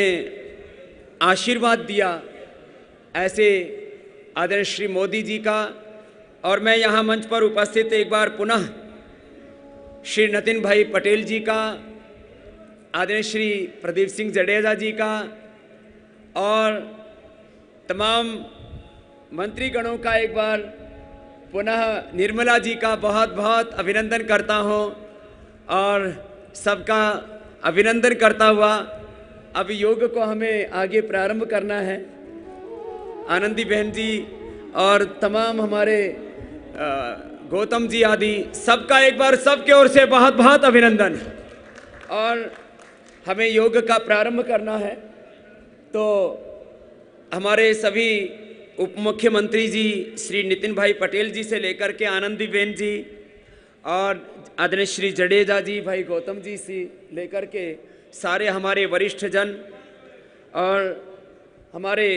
आशीर्वाद दिया ऐसे आदरणीय श्री मोदी जी का, और मैं यहाँ मंच पर उपस्थित एक बार पुनः श्री नितिन भाई पटेल जी का, आदरणीय श्री प्रदीप सिंह जडेजा जी का और तमाम मंत्रीगणों का एक बार पुनः निर्मला जी का बहुत बहुत अभिनंदन करता हूँ। और सबका अभिनंदन करता हुआ अब योग को हमें आगे प्रारंभ करना है। आनंदी बहन जी और तमाम हमारे गौतम जी आदि सबका एक बार सबके ओर से बहुत बहुत अभिनंदन। और हमें योग का प्रारंभ करना है तो हमारे सभी उप मुख्यमंत्री जी श्री नितिन भाई पटेल जी से लेकर के आनंदीबेन जी और आदरणीय श्री जडेजा जी, भाई गौतम जी से लेकर के सारे हमारे वरिष्ठ जन और हमारे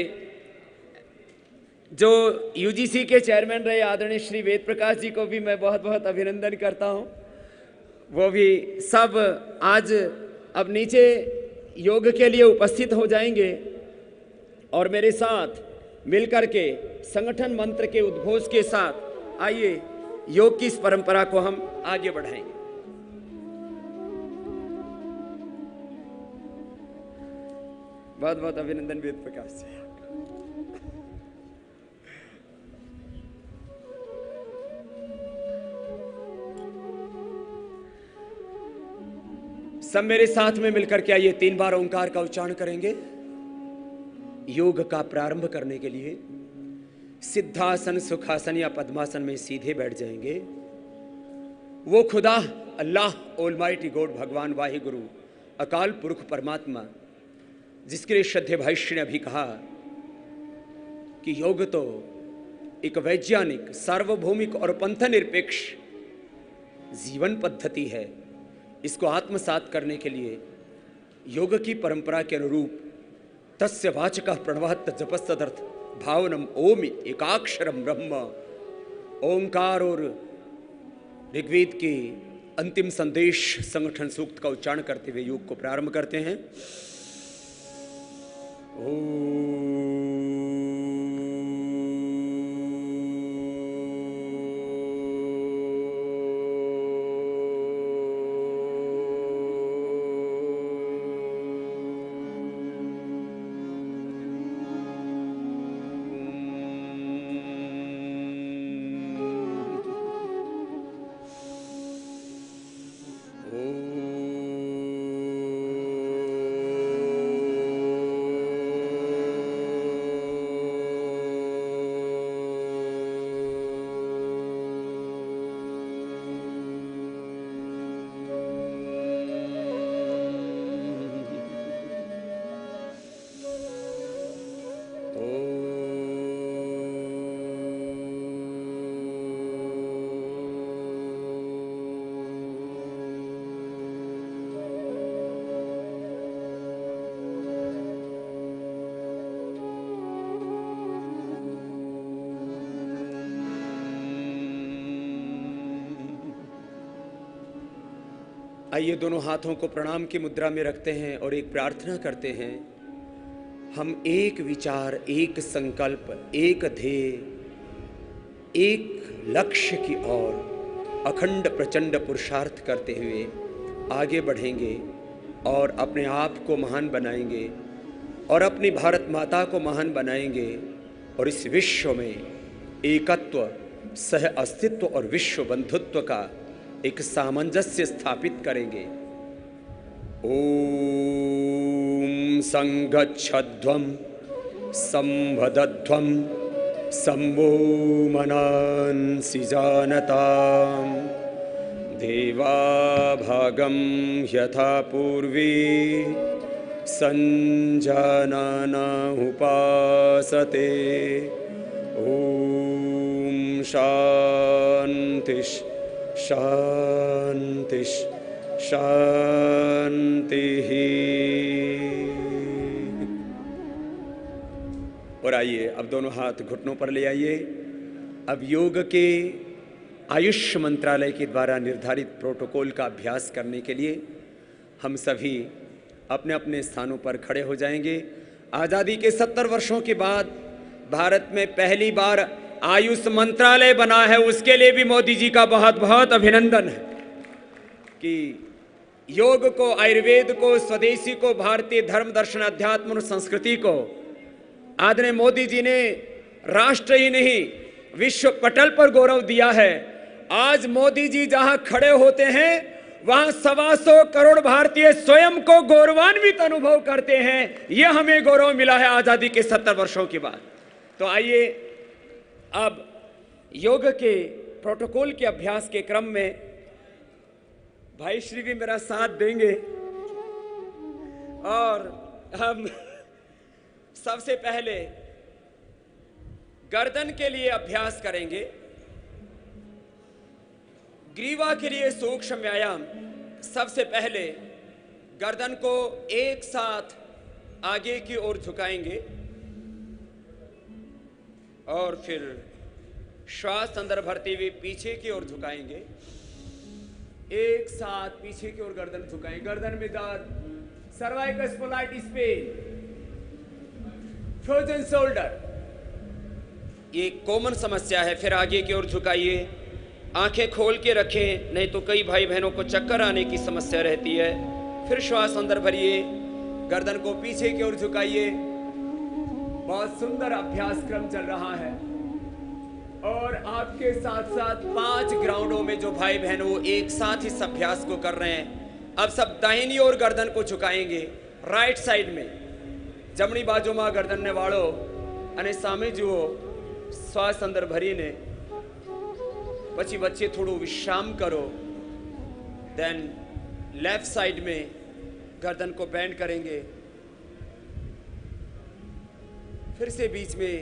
जो यूजीसी के चेयरमैन रहे आदरणीय श्री वेद प्रकाश जी को भी मैं बहुत बहुत अभिनंदन करता हूं। वो भी सब आज अब नीचे योग के लिए उपस्थित हो जाएंगे और मेरे साथ मिलकर के संगठन मंत्र के उद्घोष के साथ आइए योग की इस परंपरा को हम आगे बढ़ाएंगे। बहुत बहुत अभिनंदन वेद प्रकाश जी। सब मेरे साथ में मिलकर के आइए 3 बार ओंकार का उच्चारण करेंगे। योग का प्रारंभ करने के लिए सिद्धासन, सुखासन या पद्मासन में सीधे बैठ जाएंगे। वो खुदा, अल्लाह, ऑलमाइटी गॉड, भगवान वाहिगुरु, अकाल पुरख परमात्मा, जिसके लिए श्रद्धेय भाई श्री ने अभी कहा कि योग तो एक वैज्ञानिक, सार्वभौमिक और पंथ निरपेक्ष जीवन पद्धति है। इसको आत्मसात करने के लिए योग की परंपरा के अनुरूप तस्य वाचकः प्रणवात् जपस्तदर्थ भावनम ओम एकाक्षरम ब्रह्म, ओंकार और ऋग्वेद के अंतिम संदेश संगठन सूक्त का उच्चारण करते हुए योग को प्रारंभ करते हैं। आइए दोनों हाथों को प्रणाम की मुद्रा में रखते हैं और एक प्रार्थना करते हैं। हम एक विचार, एक संकल्प, एक ध्येय, एक लक्ष्य की ओर अखंड प्रचंड पुरुषार्थ करते हुए आगे बढ़ेंगे और अपने आप को महान बनाएंगे और अपनी भारत माता को महान बनाएंगे और इस विश्व में एकत्व, सह अस्तित्व और विश्व बंधुत्व का एक सामंजस्य स्थापित करेंगे। ओम संगच्छध्वं संवदध्वं सम्भो मनांसि जानतां देवाभागं यथा पूर्वे संजानना उपासते। ओम शांति शांति शांति। और आइए अब दोनों हाथ घुटनों पर ले आइए। अब योग के आयुष मंत्रालय के द्वारा निर्धारित प्रोटोकॉल का अभ्यास करने के लिए हम सभी अपने अपने स्थानों पर खड़े हो जाएंगे। आज़ादी के 70 वर्षों के बाद भारत में पहली बार आयुष मंत्रालय बना है, उसके लिए भी मोदी जी का बहुत बहुत अभिनंदन है कि योग को, आयुर्वेद को, स्वदेशी को, भारतीय धर्म दर्शन अध्यात्म और संस्कृति को आदरणीय मोदी जी ने राष्ट्र ही नहीं विश्व पटल पर गौरव दिया है। आज मोदी जी जहां खड़े होते हैं वहां 125 करोड़ भारतीय स्वयं को गौरवान्वित अनुभव करते हैं। यह हमें गौरव मिला है आजादी के 70 वर्षों के बाद। तो आइए अब योग के प्रोटोकॉल के अभ्यास के क्रम में भाई श्री भी मेरा साथ देंगे और हम सबसे पहले गर्दन के लिए अभ्यास करेंगे। ग्रीवा के लिए सूक्ष्म व्यायाम। सबसे पहले गर्दन को एक साथ आगे की ओर झुकाएंगे और फिर श्वास अंदर भरते हुए पीछे की ओर झुकाएंगे। एक साथ पीछे की ओर गर्दन झुकाएंगे। गर्दन में दर्द, सर्वाइकल स्पोलाइटिस पेन, फ्रोजन शोल्डर, ये कॉमन समस्या है। फिर आगे की ओर झुकाइए, आंखें खोल के रखें, नहीं तो कई भाई बहनों को चक्कर आने की समस्या रहती है। फिर श्वास अंदर भरिए, गर्दन को पीछे की ओर झुकाइए। बहुत सुंदर अभ्यास क्रम चल रहा है और आपके साथ साथ 5 ग्राउंडों में जो भाई बहन वो एक साथ इस अभ्यास को कर रहे हैं। अब सब दाहिनी ओर गर्दन को झुकाएंगे, राइट साइड में जमणी बाजूમાં गर्दन ने वाળો અને સામે જુઓ। શ્વાસ અંદર ભરીને પછી વચ્ચે થોડું વિશ્રામ કરો। देन लेफ्ट साइड में गर्दन को बेंड करेंगे, फिर से बीच में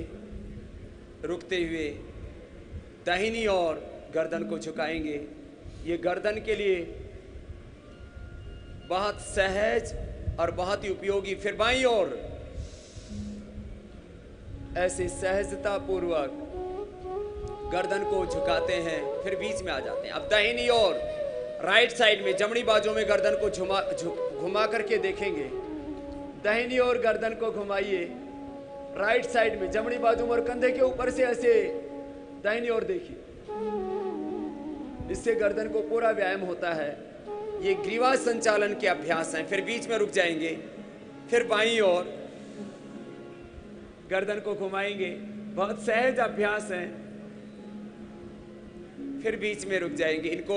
रुकते हुए दाहिनी ओर गर्दन को झुकाएंगे। ये गर्दन के लिए बहुत सहज और बहुत ही उपयोगी। फिर बाईं ओर ऐसे सहजता पूर्वक गर्दन को झुकाते हैं, फिर बीच में आ जाते हैं। अब दाहिनी ओर राइट साइड में जमणी बाजू में गर्दन को घुमा करके देखेंगे। दाहिनी ओर गर्दन को घुमाइए, राइट साइड में जमणी बाजू में और कंधे के ऊपर से ऐसे दाहिनी ओर देखिए। इससे गर्दन को पूरा व्यायाम होता है। ये ग्रीवा संचालन के अभ्यास हैं। फिर बीच में रुक जाएंगे, फिर बाईं ओर गर्दन को घुमाएंगे। बहुत सहज अभ्यास हैं। फिर बीच में रुक जाएंगे। इनको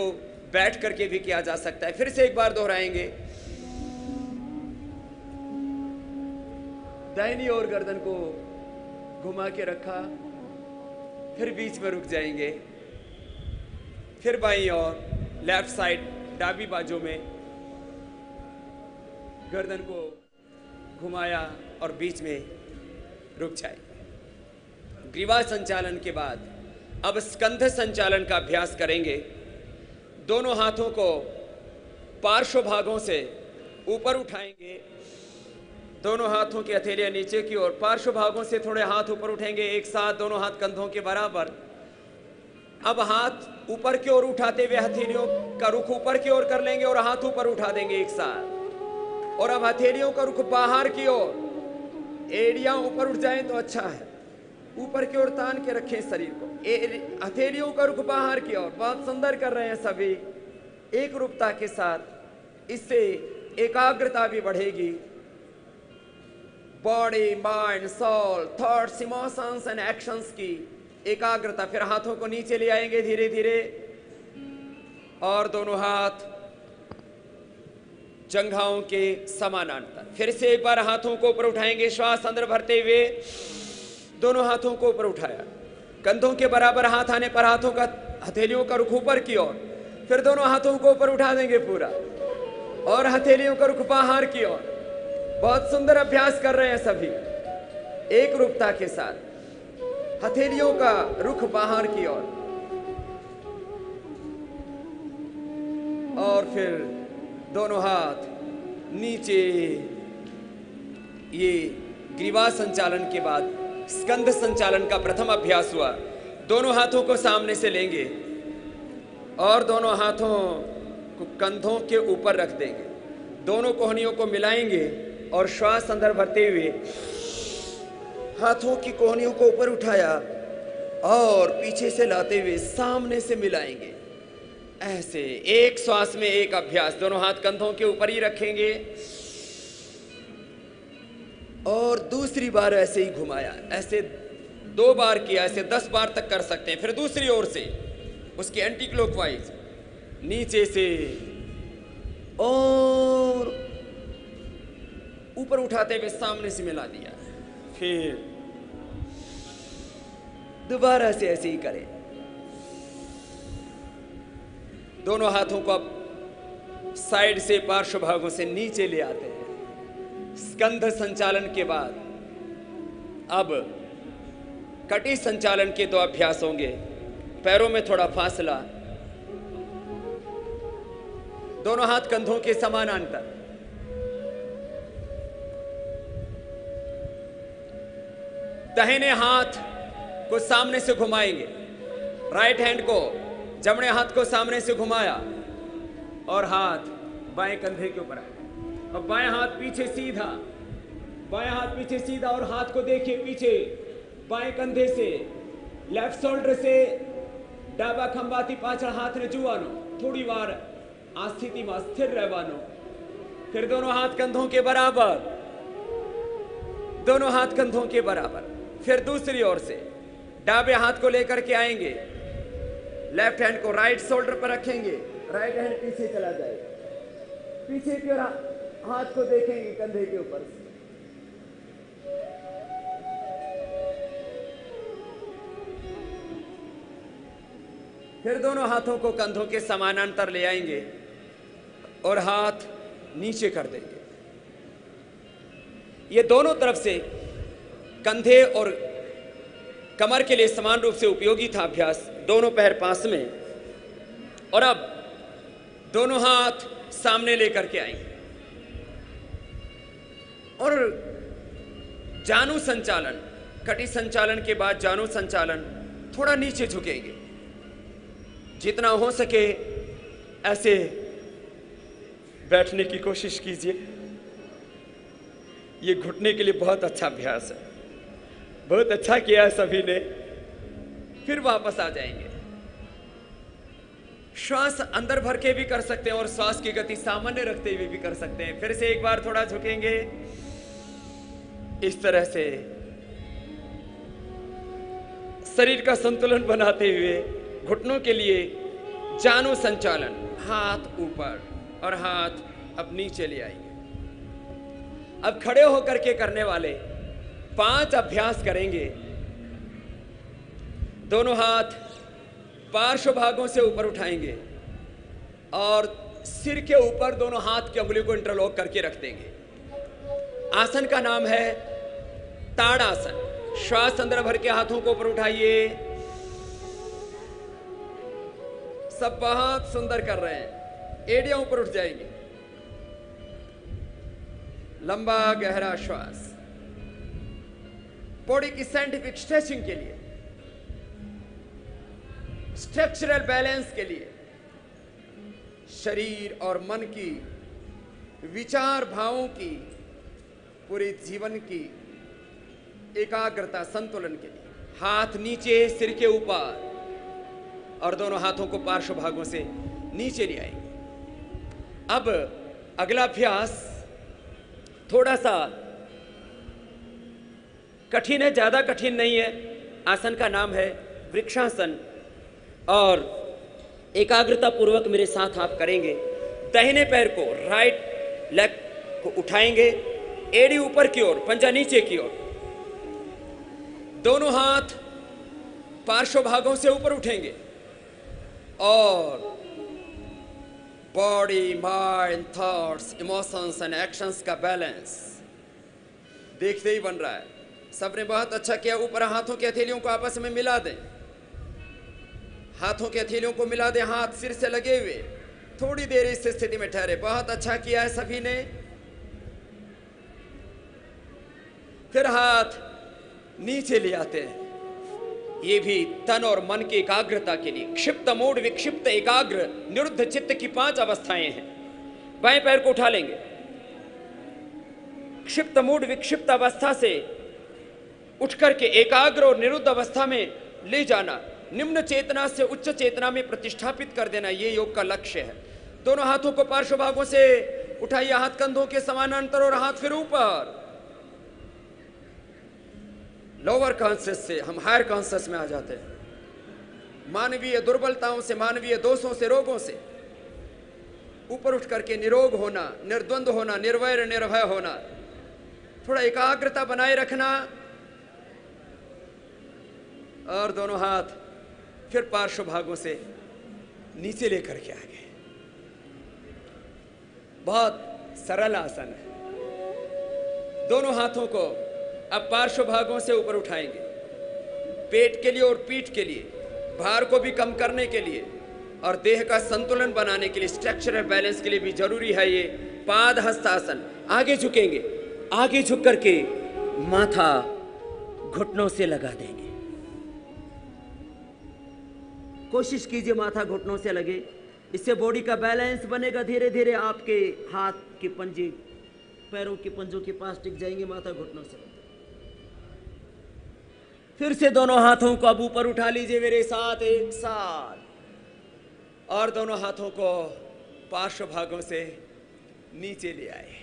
बैठ करके भी किया जा सकता है। फिर से एक बार दोहराएंगे। दाहिनी ओर गर्दन को घुमा के रखा, फिर बीच में रुक जाएंगे। फिर बाईं ओर लेफ्ट साइड डाबी बाजू में गर्दन को घुमाया और बीच में रुक जाएंगे। ग्रीवा संचालन के बाद अब स्कंध संचालन का अभ्यास करेंगे। दोनों हाथों को पार्श्व भागों से ऊपर उठाएंगे। दोनों हाथों की हथेलियां नीचे की ओर, पार्श्व भागों से थोड़े हाथ ऊपर उठेंगे एक साथ, दोनों हाथ कंधों के बराबर। अब हाथ ऊपर की ओर उठाते हुए हथेलियों का रुख ऊपर की ओर कर लेंगे और हाथ ऊपर उठा देंगे एक साथ। और अब हथेलियों का रुख बाहर की ओर, एड़ियां ऊपर उठ जाएं तो अच्छा है। ऊपर की ओर तान के रखें शरीर को, हथेलियों का रुख बाहर की ओर। बहुत सुंदर कर रहे हैं सभी, एक रूपता के साथ। इससे एकाग्रता भी बढ़ेगी। Body, mind, soul, thoughts, emotions and actions की एकाग्रता। फिर हाथों को नीचे ले आएंगे धीरे धीरे और दोनों हाथ जंघाओं के समानांतर। फिर से एक बार हाथों को ऊपर उठाएंगे, श्वास अंदर भरते हुए दोनों हाथों को ऊपर उठाया। कंधों के बराबर हाथ आने पर हाथों का हथेलियों का रुख ऊपर की ओर। फिर दोनों हाथों को ऊपर उठा देंगे पूरा और हथेलियों का रुख बाहर की ओर। बहुत सुंदर अभ्यास कर रहे हैं सभी, एक रूपता के साथ। हथेलियों का रुख बाहर की ओर और फिर दोनों हाथ नीचे। ये ग्रीवा संचालन के बाद स्कंध संचालन का प्रथम अभ्यास हुआ। दोनों हाथों को सामने से लेंगे और दोनों हाथों को कंधों के ऊपर रख देंगे। दोनों कोहनियों को मिलाएंगे और श्वास अंदर भरते हुए हाथों की कोहनियों को ऊपर उठाया और पीछे से लाते हुए सामने से मिलाएंगे। ऐसे एक श्वास में एक अभ्यास। दोनों हाथ कंधों के ऊपर ही रखेंगे और दूसरी बार ऐसे ही घुमाया। ऐसे 2 बार किया, ऐसे 10 बार तक कर सकते हैं। फिर दूसरी ओर से उसके एंटी क्लॉकवाइज नीचे से और ऊपर उठाते हुए सामने से मिला दिया। फिर दोबारा से ऐसे ही करें। दोनों हाथों को अब साइड से पार्श्व भागों से नीचे ले आते हैं। स्कंध संचालन के बाद अब कटी संचालन के 2 अभ्यास होंगे। पैरों में थोड़ा फासला, दोनों हाथ कंधों के समानांतर। दाहिने हाथ को सामने से घुमाएंगे, राइट हैंड को जमणे हाथ को सामने से घुमाया और हाथ बाएं कंधे के ऊपर आए। अब बाएं हाथ पीछे सीधा, बाएं हाथ पीछे सीधा और हाथ को देखिए पीछे, बाएं कंधे से, लेफ्ट शोल्डर से डाबा खंभाती पाछळ हाथ ने जुवानो, थोड़ी बार आ स्थिति में स्थिर रहवानो। फिर दोनों हाथ कंधों के बराबर, दोनों हाथ कंधों के बराबर। फिर दूसरी ओर से डाबे हाथ को लेकर के आएंगे, लेफ्ट हैंड को राइट शोल्डर पर रखेंगे, राइट हैंड पीछे चला जाएगा, पीछे की ओर हाथ को देखेंगे कंधे के ऊपर से। फिर दोनों हाथों को कंधों के समानांतर ले आएंगे और हाथ नीचे कर देंगे। ये दोनों तरफ से कंधे और कमर के लिए समान रूप से उपयोगी था अभ्यास। दोनों पैर पास में, और अब दोनों हाथ सामने लेकर के आएंगे और जानु संचालन, कटी संचालन के बाद जानु संचालन, थोड़ा नीचे झुकेंगे। जितना हो सके ऐसे बैठने की कोशिश कीजिए। ये घुटने के लिए बहुत अच्छा अभ्यास है। बहुत अच्छा किया है सभी ने। फिर वापस आ जाएंगे। श्वास अंदर भर के भी कर सकते हैं और श्वास की गति सामान्य रखते हुए भी कर सकते हैं। फिर से एक बार थोड़ा झुकेंगे इस तरह से, शरीर का संतुलन बनाते हुए घुटनों के लिए जानु संचालन, हाथ ऊपर और हाथ अब नीचे ले आएंगे। अब खड़े होकर के करने वाले 5 अभ्यास करेंगे। दोनों हाथ पार्श्व भागों से ऊपर उठाएंगे और सिर के ऊपर दोनों हाथ की उंगली को इंटरलॉक करके रख देंगे। आसन का नाम है ताड़ासन। श्वास अंदर भर के हाथों को ऊपर उठाइए। सब बहुत सुंदर कर रहे हैं। एड़ियां ऊपर उठ जाएंगी। लंबा गहरा श्वास। बॉडी की साइंटिफिक स्ट्रेचिंग के लिए, स्ट्रक्चरल बैलेंस के लिए, शरीर और मन की, विचार भावों की, पूरे जीवन की एकाग्रता संतुलन के लिए। हाथ नीचे, सिर के ऊपर और दोनों हाथों को पार्श्व भागों से नीचे ले आएंगे। अब अगला अभ्यास थोड़ा सा कठिन है, ज्यादा कठिन नहीं है। आसन का नाम है वृक्षासन और एकाग्रता पूर्वक मेरे साथ आप करेंगे। दाहिने पैर को, राइट लेग को उठाएंगे, एड़ी ऊपर की ओर, पंजा नीचे की ओर। दोनों हाथ पार्श्व भागों से ऊपर उठेंगे और body, mind, thoughts, emotions and actions का बैलेंस देखते ही बन रहा है। सबने बहुत अच्छा किया। ऊपर हाथों की हथेलियों को आपस में मिला दें। हाथों की हथेलियों को मिला दें, हाथ सिर से लगे हुए। थोड़ी देर इस स्थिति में ठहरे। बहुत अच्छा किया है सभी ने। फिर हाथ नीचे ले आते हैं। ये भी तन और मन की एकाग्रता के लिए। क्षिप्त, मूढ़, विक्षिप्त, एकाग्र, निरुद्ध चित्त की 5 अवस्थाएं हैं। बाएं पैर को उठा लेंगे। क्षिप्त, मूढ़, विक्षिप्त अवस्था से उठ करके एकाग्र और निरुद्ध अवस्था में ले जाना, निम्न चेतना से उच्च चेतना में प्रतिष्ठापित कर देना, ये योग का लक्ष्य है। दोनों हाथों को पार्श्व भागों से उठाइए, हाथ कंधों के समानांतर और हाथ फिर ऊपर। लोअर कॉन्शियस से हम हायर कॉन्शियस में आ जाते हैं। मानवीय दुर्बलताओं से, मानवीय दोषों से, रोगों से ऊपर उठ करके निरोग होना, निर्द्वंद होना, निर्वैर निर्भय होना। थोड़ा एकाग्रता बनाए रखना और दोनों हाथ फिर पार्श्व भागों से नीचे लेकर के आगे। बहुत सरल आसन है। दोनों हाथों को अब पार्श्व भागों से ऊपर उठाएंगे। पेट के लिए और पीठ के लिए, भार को भी कम करने के लिए और देह का संतुलन बनाने के लिए, स्ट्रक्चरल बैलेंस के लिए भी जरूरी है ये पाद हस्तासन। आगे झुकेंगे। आगे झुक करके माथा घुटनों से लगा देंगे। कोशिश कीजिए माथा घुटनों से लगे। इससे बॉडी का बैलेंस बनेगा। धीरे धीरे आपके हाथ के पंजे पैरों के पंजों के पास टिक जाएंगे, माथा घुटनों से। फिर से दोनों हाथों को अब ऊपर उठा लीजिए मेरे साथ एक साथ, और दोनों हाथों को पार्श्व भागों से नीचे ले आए,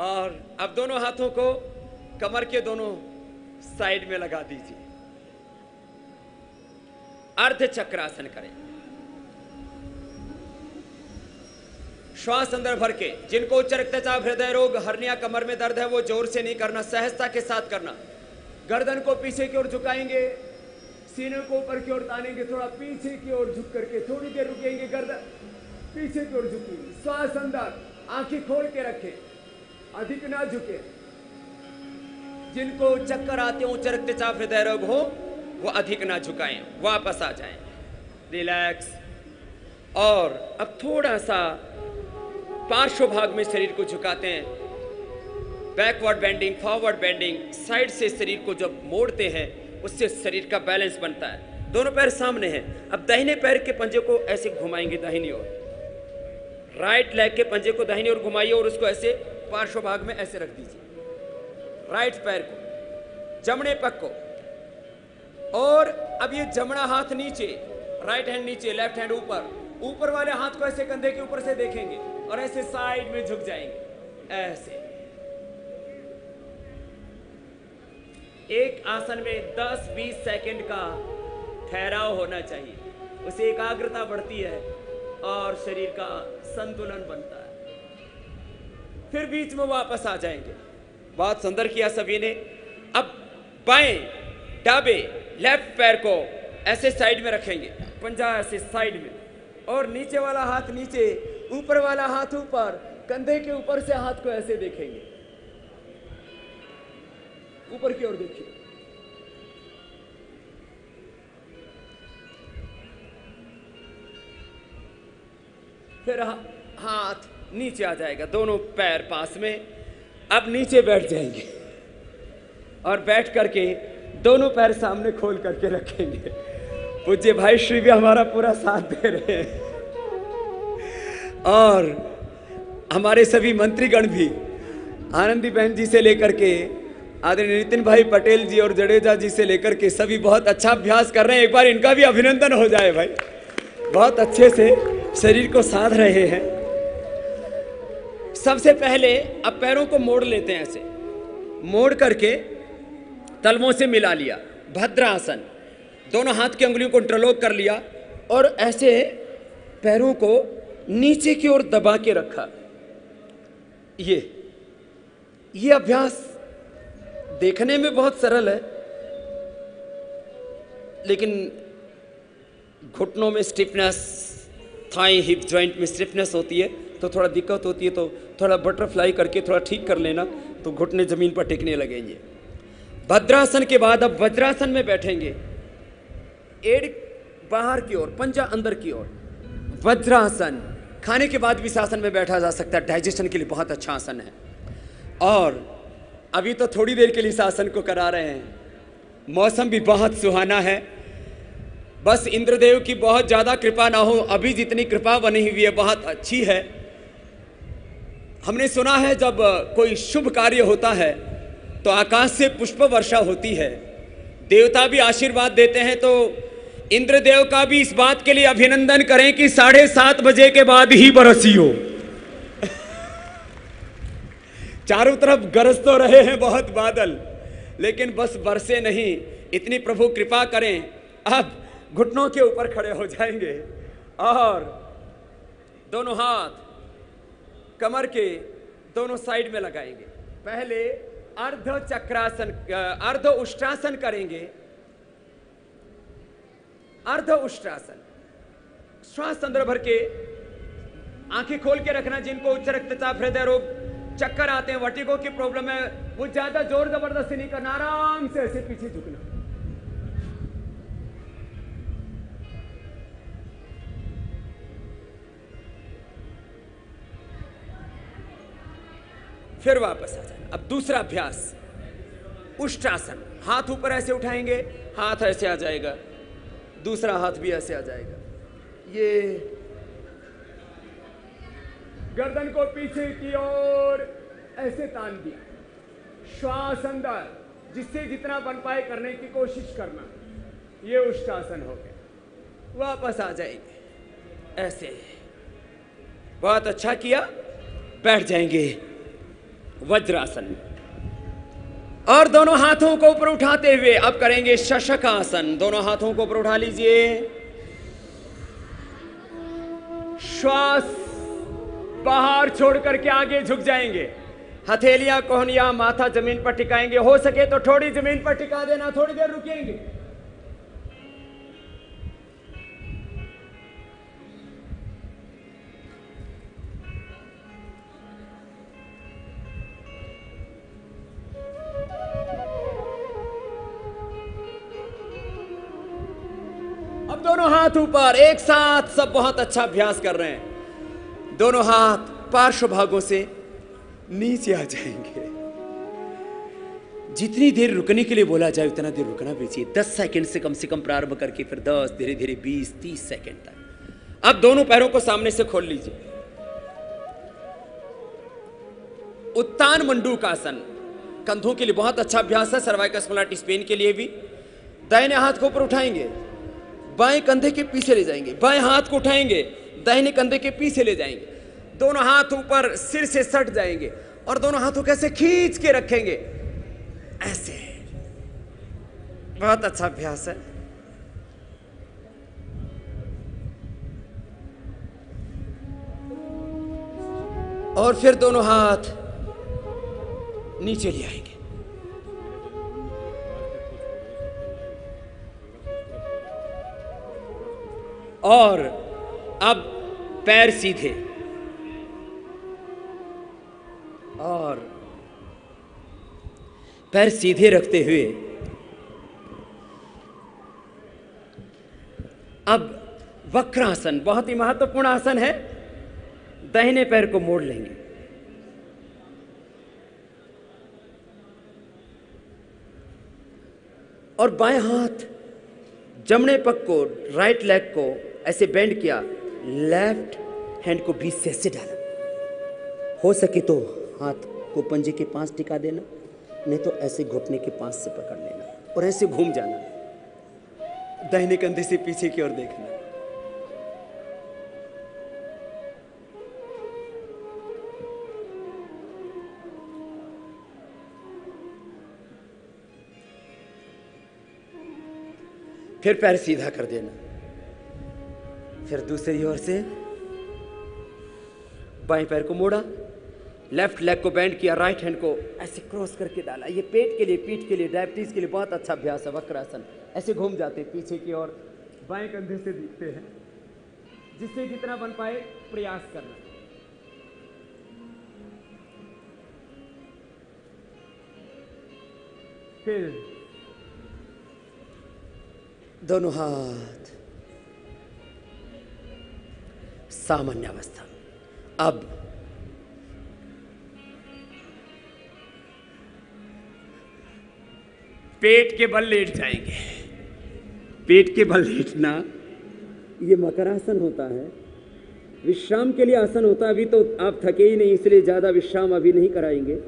और अब दोनों हाथों को कमर के दोनों साइड में लगा दीजिए। अर्ध चक्रासन करें। श्वास अंदर भर के, जिनको उच्च रक्तचाप, हृदय रोग, हर्निया, कमर में दर्द है, वो जोर से नहीं करना, सहजता के साथ करना। गर्दन को पीछे की ओर झुकाएंगे, सीने को ऊपर की ओर तानेंगे, थोड़ा पीछे की ओर झुक करके थोड़ी देर रुकेंगे, गर्दन पीछे की ओर झुकी, श्वास अंदर, आंखें खोल के रखें, अधिक ना झुके। जिनको चक्कर आते हो, उच्च रक्तचाप, हृदय रोग हो, वो अधिक ना झुकाएं, वापस आ जाएं, रिलैक्स। और अब थोड़ा सा पार्श्व भाग में शरीर को झुकाते हैं, backward bending, forward bending, side से शरीर को जब मोड़ते हैं उससे शरीर का बैलेंस बनता है। दोनों पैर सामने हैं। अब दाहिने पैर के पंजे को ऐसे घुमाएंगे दाहिनी ओर, राइट लेग के पंजे को दाहिनी ओर घुमाइए और उसको ऐसे पार्श्व भाग में ऐसे रख दीजिए, राइट पैर को, जमणे पग को। और अब ये जमना हाथ नीचे, राइट हैंड नीचे, लेफ्ट हैंड ऊपर, ऊपर वाले हाथ को ऐसे कंधे के ऊपर से देखेंगे और ऐसे साइड में झुक जाएंगे, ऐसे। एक आसन में 10-20 सेकंड का ठहराव होना चाहिए, उससे एकाग्रता बढ़ती है और शरीर का संतुलन बनता है। फिर बीच में वापस आ जाएंगे। बहुत सुंदर किया सभी ने। अब बाएं डाबे लेफ्ट पैर को ऐसे साइड में रखेंगे, पंजा ऐसे साइड में, और नीचे वाला हाथ नीचे, ऊपर वाला हाथ ऊपर, कंधे के ऊपर से हाथ को ऐसे देखेंगे, ऊपर की ओर देखिए। फिर हाथ नीचे आ जाएगा, दोनों पैर पास में। अब नीचे बैठ जाएंगे और बैठ करके दोनों पैर सामने खोल करके रखेंगे। पूज्य भाई श्री भी हमारा पूरा साथ दे रहे हैं, और हमारे सभी मंत्रीगण भी, आनंदी बहन जी से लेकर के आदरणीय नितिन भाई पटेल जी और जडेजा जी से लेकर के सभी बहुत अच्छा अभ्यास कर रहे हैं। एक बार इनका भी अभिनंदन हो जाए भाई, बहुत अच्छे से शरीर को साध रहे हैं। सबसे पहले अब पैरों को मोड़ लेते हैं, ऐसे मोड़ करके तलवों से मिला लिया, भद्रासन। दोनों हाथ की अंगुलियों को इंटरलॉक कर लिया और ऐसे पैरों को नीचे की ओर दबा के रखा। ये अभ्यास देखने में बहुत सरल है, लेकिन घुटनों में स्टिफनेस, थाई हिप जॉइंट में स्टिफनेस होती है तो थोड़ा दिक्कत होती है, तो थोड़ा बटरफ्लाई करके थोड़ा ठीक कर लेना, तो घुटने जमीन पर टिकने लगेंगे। भद्रासन के बाद अब वज्रासन में बैठेंगे, एड़ बाहर की ओर, पंजा अंदर की ओर, वज्रासन। खाने के बाद भी इस आसन में बैठा जा सकता है, डाइजेशन के लिए बहुत अच्छा आसन है। और अभी तो थोड़ी देर के लिए इस आसन को करा रहे हैं, मौसम भी बहुत सुहाना है। बस इंद्रदेव की बहुत ज़्यादा कृपा ना हो, अभी जितनी कृपा बनी हुई है बहुत अच्छी है। हमने सुना है जब कोई शुभ कार्य होता है तो आकाश से पुष्प वर्षा होती है, देवता भी आशीर्वाद देते हैं। तो इंद्रदेव का भी इस बात के लिए अभिनंदन करें कि 7:30 बजे के बाद ही बरसी हो। चारों तरफ गरज तो रहे हैं बहुत बादल, लेकिन बस बरसे नहीं, इतनी प्रभु कृपा करें। अब घुटनों के ऊपर खड़े हो जाएंगे और दोनों हाथ कमर के दोनों साइड में लगाएंगे। पहले अर्ध चक्रासन, अर्ध उष्ट्रासन करेंगे। अर्ध उष्ट्रासन, श्वास अंदर भर के, आंखें खोल के रखना। जिनको उच्च रक्तचाप, हृदय रोग, चक्कर आते हैं, वर्टिगो की प्रॉब्लम है, वो ज्यादा जोर जबरदस्ती नहीं करना, आराम से ऐसे पीछे झुकना। फिर वापस आ जाए। अब दूसरा अभ्यास, उष्ट्रासन। हाथ ऊपर ऐसे उठाएंगे, हाथ ऐसे आ जाएगा, दूसरा हाथ भी ऐसे आ जाएगा। ये गर्दन को पीछे की ओर ऐसे तान दिया, श्वास अंदर, जिससे जितना बन पाए करने की कोशिश करना। ये उष्टासन हो गया। वापस आ जाएंगे ऐसे। बहुत अच्छा किया। बैठ जाएंगे वज्रासन और दोनों हाथों को ऊपर उठाते हुए अब करेंगे शशकासन। दोनों हाथों को ऊपर उठा लीजिए। श्वास बाहर छोड़ करके आगे झुक जाएंगे। हथेलियां, कोहनियां, माथा जमीन पर टिकाएंगे। हो सके तो थोड़ी जमीन पर टिका देना। थोड़ी देर रुकेंगे। अब दोनों हाथ ऊपर एक साथ, सब बहुत अच्छा अभ्यास कर रहे हैं। दोनों हाथ पार्श्व भागों से नीचे आ जाएंगे। जितनी देर रुकने के लिए बोला जाए उतना देर रुकना भी चाहिए। 10 सेकंड से कम प्रारंभ करके फिर 10, धीरे धीरे 20, 30 सेकंड तक। अब दोनों पैरों को सामने से खोल लीजिए। उत्तान मंडूकासन कंधों के लिए बहुत अच्छा अभ्यास है। सर्वाइकल स्पॉन्डिलाइटिस पेन के लिए भी। दाहिने हाथ को ऊपर उठाएंगे, बाएं कंधे के पीछे ले जाएंगे। बाएं हाथ को उठाएंगे, दाहिने कंधे के पीछे ले जाएंगे। दोनों हाथ ऊपर सिर से सट जाएंगे और दोनों हाथों को ऐसे खींच के रखेंगे ऐसे। बहुत अच्छा अभ्यास है। और फिर दोनों हाथ नीचे ले आएंगे। और अब पैर सीधे और पैर सीधे रखते हुए अब वक्रासन, बहुत ही महत्वपूर्ण आसन है। दाहिने पैर को मोड़ लेंगे और बाएं हाथ जमने पग को, राइट लेग को ऐसे बेंड किया। लेफ्ट हैंड को बीच से ऐसे डाला। हो सके तो हाथ को पंजे के पास टिका देना, नहीं तो ऐसे घुटने के पास से पकड़ लेना और ऐसे घूम जाना। दाहिने कंधे से पीछे की ओर देखना। फिर पैर सीधा कर देना। फिर दूसरी ओर से बाएं पैर को मोड़ा, लेफ्ट लेग को बेंड किया, राइट हैंड को ऐसे क्रॉस करके डाला। ये पेट के लिए, पीठ के लिए, डायबिटीज के लिए बहुत अच्छा अभ्यास है। वक्रासन ऐसे घूम जाते हैं पीछे की ओर, बाएं कंधे से दिखते हैं। जिससे जितना बन पाए प्रयास करना। फिर दोनों हाथ सामान्य अवस्था। अब पेट के बल लेट जाएंगे। पेट के बल लेटना ये मकरासन होता है। विश्राम के लिए आसन होता है। अभी तो आप थके ही नहीं, इसलिए ज्यादा विश्राम अभी नहीं कराएंगे।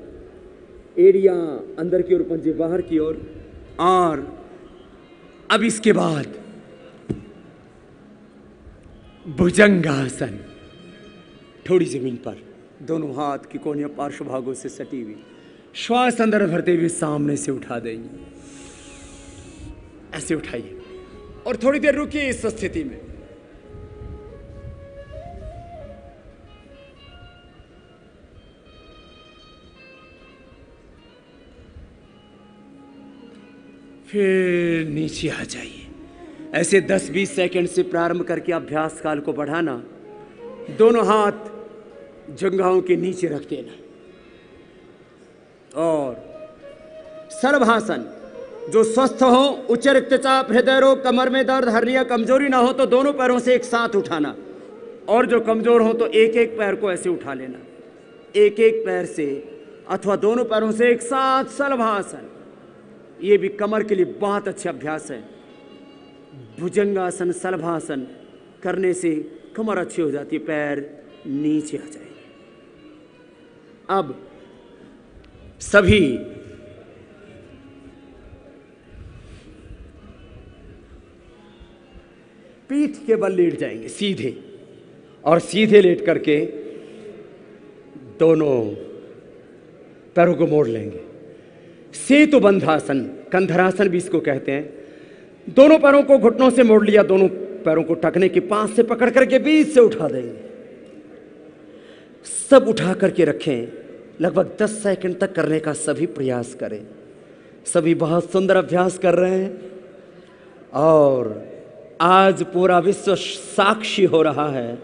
एड़ियां अंदर की ओर, पंजे बाहर की ओर। और अब इसके बाद भुजंगासन, थोड़ी जमीन पर, दोनों हाथ की कोहनियां पार्श्व भागों से सटी हुई। श्वास अंदर भरते हुए सामने से उठा देंगे। ऐसे उठाइए और थोड़ी देर रुकिए इस स्थिति में। फिर नीचे आ जाइए। ऐसे 10-20 सेकंड से प्रारंभ करके अभ्यास काल को बढ़ाना। दोनों हाथ जंघाओं के नीचे रख देना और सर्वासन, जो स्वस्थ हो, उच्च रक्तचाप, हृदय रोग, कमर में दर्द, हर्निया, कमजोरी ना हो तो दोनों पैरों से एक साथ उठाना। और जो कमजोर हो तो एक एक पैर को ऐसे उठा लेना। एक एक पैर से अथवा दोनों पैरों से एक साथ सर्वासन। ये भी कमर के लिए बहुत अच्छा अभ्यास है। भुजंगासन, सर्वासन करने से कमर अच्छी हो जाती है, पैर नीचे आ जाएंगे। अब सभी पीठ के बल लेट जाएंगे सीधे, और सीधे लेट करके दोनों पैरों को मोड़ लेंगे। सेतुबंधासन, कंधरासन भी इसको कहते हैं। दोनों पैरों को घुटनों से मोड़ लिया, दोनों पैरों को टखने के पास से पकड़ करके बीच से उठा देंगे। सब उठा करके रखें, लगभग 10 सेकंड तक करने का सभी प्रयास करें। सभी बहुत सुंदर अभ्यास कर रहे हैं और आज पूरा विश्व साक्षी हो रहा है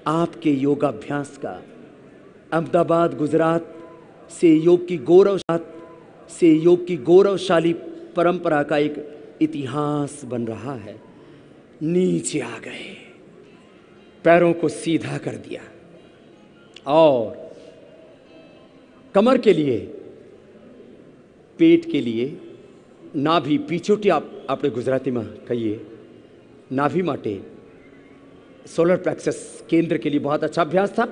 आपके योगाभ्यास का। अहमदाबाद गुजरात से योग की गौरवशाली परंपरा का एक इतिहास बन रहा है। नीचे आ गए, पैरों को सीधा कर दिया और कमर के लिए, पेट के लिए, नाभि पीछोटी આપણે ગુજરાતીમાં કહીએ नाभि माटे सोलर प्लेक्सस केंद्र के लिए बहुत अच्छा अभ्यास था।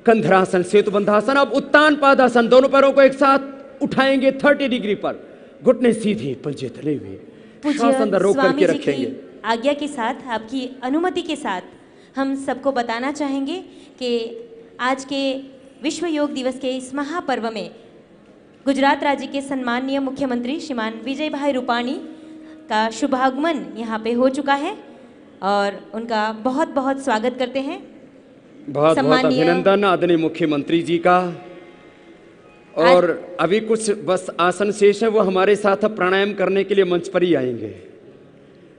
कंधरासन, सेतुबंधासन। अब उत्तान पादासन, दोनों पैरों को एक साथ उठाएंगे 30 डिग्री पर, घुटने सीधे, पंजे तले हुए, श्वास अंदर रोक करके रखेंगे। आज्ञा के साथ, आपकी अनुमति के साथ हम सबको बताना चाहेंगे कि आज के विश्व योग दिवस के इस महापर्व में गुजरात राज्य के सम्माननीय मुख्यमंत्री श्रीमान विजय भाई रूपाणी का शुभागमन यहाँ पे हो चुका है और उनका बहुत बहुत स्वागत करते हैं। बहुत बहुत अभिनंदन आदरणीय मुख्यमंत्री जी का। और अभी कुछ बस आसन शेष है, वो हमारे साथ प्राणायाम करने के लिए मंच पर ही आएंगे।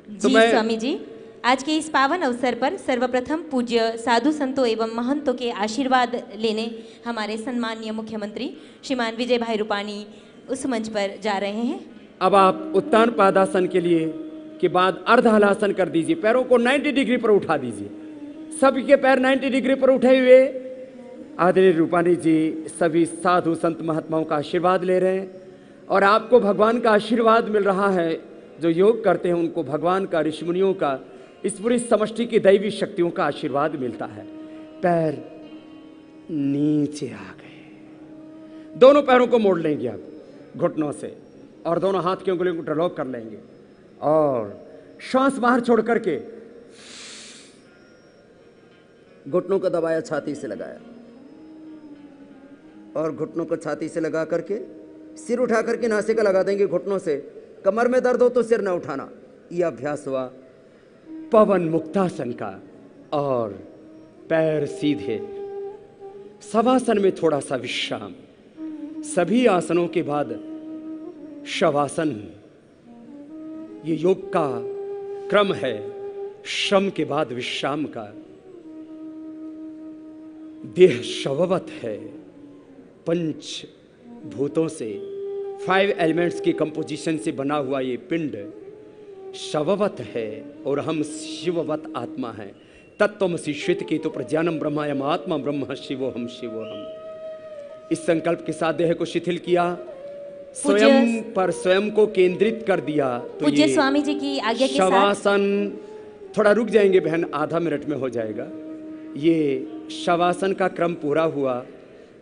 जी स्वामी जी, आज के इस पावन अवसर पर सर्वप्रथम पूज्य साधु संतों एवं महंतों के आशीर्वाद लेने हमारे सम्माननीय मुख्यमंत्री श्रीमान विजय भाई रूपाणी उस मंच पर जा रहे हैं। अब आप उत्तान पादासन के लिए के बाद अर्ध हलासन कर दीजिए, पैरों को 90 डिग्री पर उठा दीजिए। सभी के पैर 90 डिग्री पर उठे हुए आदरणीय रूपाणी जी सभी साधु संत महात्माओं का आशीर्वाद ले रहे हैं और आपको भगवान का आशीर्वाद मिल रहा है। जो योग करते हैं उनको भगवान का, ऋषि मुनियों का, इस पूरी समष्टि की दैवी शक्तियों का आशीर्वाद मिलता है। पैर नीचे आ गए, दोनों पैरों को मोड़ लेंगे आप घुटनों से और दोनों हाथ की उंगलियों को ड्रॉप कर लेंगे और श्वास बाहर छोड़ करके घुटनों को दबाया, छाती से लगाया और घुटनों को छाती से लगा करके सिर उठा करके नासिका लगा देंगे घुटनों से। कमर में दर्द हो तो सिर न उठाना। यह अभ्यास हुआ पवन मुक्तासन का और पैर सीधे। शवासन में थोड़ा सा विश्राम। सभी आसनों के बाद शवासन, ये योग का क्रम है, श्रम के बाद विश्राम का। देह शववत है, पंच भूतों से, 5 एलिमेंट्स की कंपोजिशन से बना हुआ ये पिंड शववत है और हम शिववत आत्मा हैं। तत्त्वमसि श्वेत केतु प्रज्ञानम ब्रह्मायम आत्मा ब्रह्म शिवोहम शिवोहम। इस संकल्प के साथ देह को शिथिल किया, स्वयं पर स्वयं को केंद्रित कर दिया। तो पूज्य स्वामी जी की आज्ञा के साथ शवासन, थोड़ा रुक जाएंगे बहन, आधा मिनट में हो जाएगा। ये शवासन का क्रम पूरा हुआ।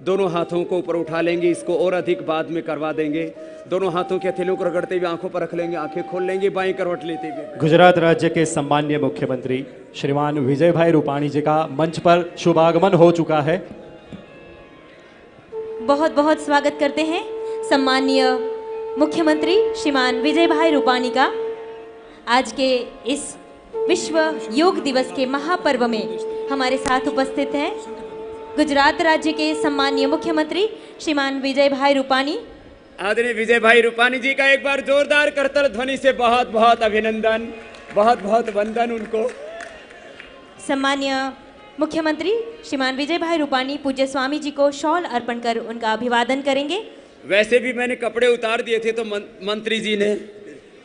दोनों हाथों को ऊपर उठा लेंगे, इसको और अधिक बाद में करवा देंगे। दोनों हाथों के हथेलियों को रगड़ते हुए आंखों पर रख लेंगे, आंखें खोल लेंगे, बाएं करवट लेते हुए। गुजरात राज्य के सम्माननीय मुख्यमंत्री श्रीमान विजय भाई रूपाणी जी का मंच पर शुभागमन हो चुका है। बहुत बहुत स्वागत करते हैं सम्माननीय मुख्यमंत्री श्रीमान विजय भाई रूपाणी का। आज के इस विश्व योग दिवस के महापर्व में हमारे साथ उपस्थित हैं गुजरात राज्य के सम्माननीय मुख्यमंत्री श्रीमान विजय भाई रूपाणी। आदरणीय विजय भाई रूपाणी जी का एक बार जोरदार करतल ध्वनि से बहुत बहुत अभिनंदन, बहुत बहुत वंदन उनको। सम्माननीय मुख्यमंत्री श्रीमान विजय भाई रूपाणी पूज्य स्वामी जी को शॉल अर्पण कर उनका अभिवादन करेंगे। वैसे भी मैंने कपड़े उतार दिए थे तो मंत्री जी ने,